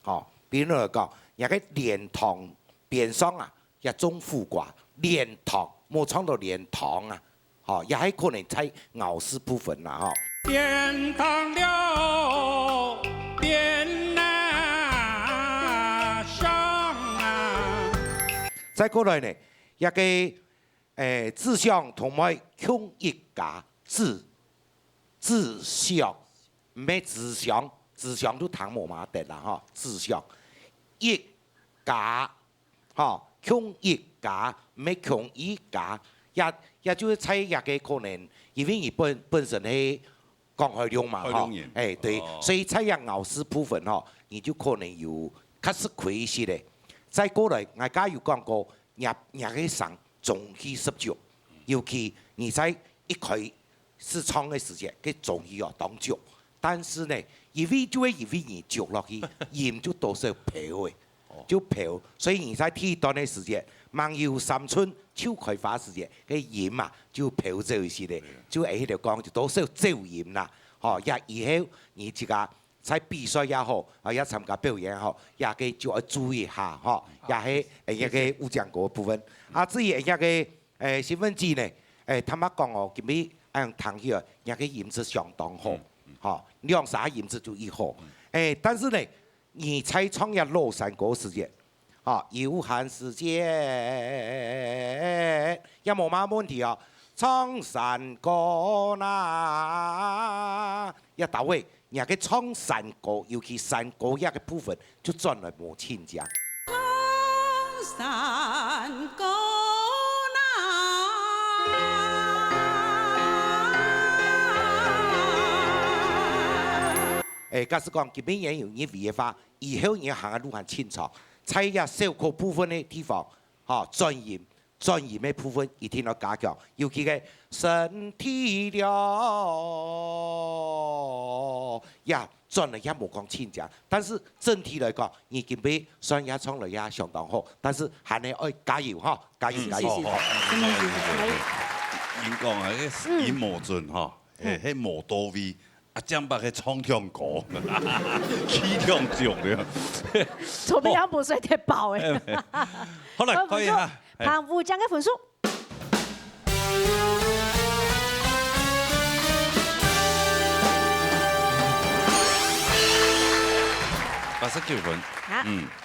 嗬，比如嚟講，一個連堂邊上啊，一種副掛連堂冇唱到連堂啊，嗬，也係可能在咬絲部分啦，嗬。連堂了，連。再過來呢，一個志向同埋向一家志向，唔係志向都談冇嘛得啦嗬，志向一家嗬，向一家唔係向一家，也就是猜一個可能，因為你本身係講開兩嘛嗬，誒對，所以猜一咬絲部分嗬，你就可能有較是虧一些的。再過來，我家有講過，日嘅上中氣十足，尤其你在一開始唱嘅時間，佢中氣要當足，但是呢，因為你足落去，鹽就多少飄嘅，就飄，所以你在第一段嘅時間，望有三春秋開花時間，嘅鹽啊就飄走一些咧，就喺度講就多少走鹽啦，嗬，以後你自家。在比賽也好，也參加表演也好，也嘅就要注意下，嗬，也係一個武將歌部分。至於一個新聞紙呢，他們講哦，今日按彈起，一個音質相當好，嗬，2、3音質就一好。但是呢，你才唱一落山歌時間，有限時間，也冇乜問題啊。唱山歌啦，一到位。人家唱山歌，尤其山歌一個部分，就專來冇親家。唱山歌啦。假使講今年也有你變化，以後你行嘅路很清楚，在一小個部分嘅地方，專業嘅部分一定要加強，尤其嘅身體了，呀，專嚟也冇講親家，但是整體來講，你今日雖然也唱嚟也相當好，但是還係要加油哈，加油加油！因講啊，嗰音無準嗬，迄無到位，啊，江北嘅唱唱歌，起唱足了。左邊有部水鐵爆誒。好啦，可以啊。彭武將嘅分數。89分。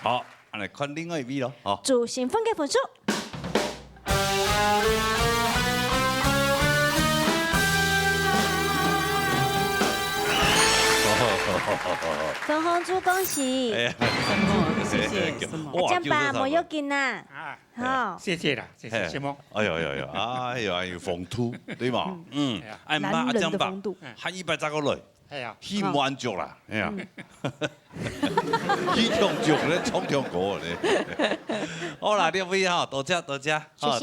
好，我嚟看另外一位咯，好。祝新芬嘅分數。粉紅豬恭喜！謝謝。江爸冇要緊啦。好，謝謝啦，謝謝，謝夢。哎呦，還有風土，對嘛？哎媽，阿江爸，喊100個來。係啊，起滿足啦，係啊，起唱足咧，唱唱歌咧。好啦，呢位哈，多謝，謝謝好，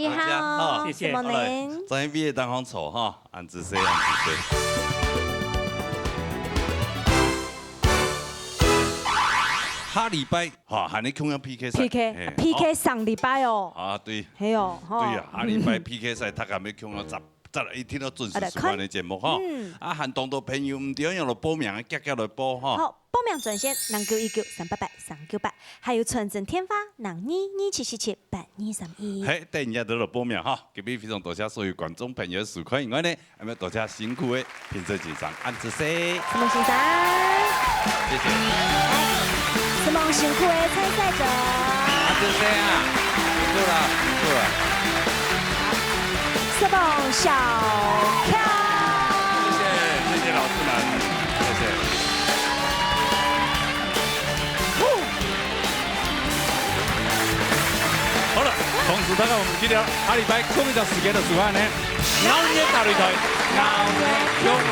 謝謝您。再一位當行錯哈，按子say。下禮拜哈，喊你共樣 PK 賽。PK 上禮拜哦。啊，對。係哦，對啊，下禮拜 PK 賽，他咁樣共樣集。再來一天都準時收看你節目哈，啊，喊當到朋友唔對樣來報名，夾來報哈。好，報名專線0919388398，還有傳真天發0227778231。係，等一下都來報名哈，今日非常多謝所有觀眾朋友收看，另外呢，咁樣多謝辛苦嘅評審先生安子生，什麼先生？謝謝。什麼辛苦嘅參賽者？安子生啊，辛苦啦，辛苦啦。色夢小飄，謝謝。我们记得下礼拜同一个时间的时候呢，闹热大擂台，闹热。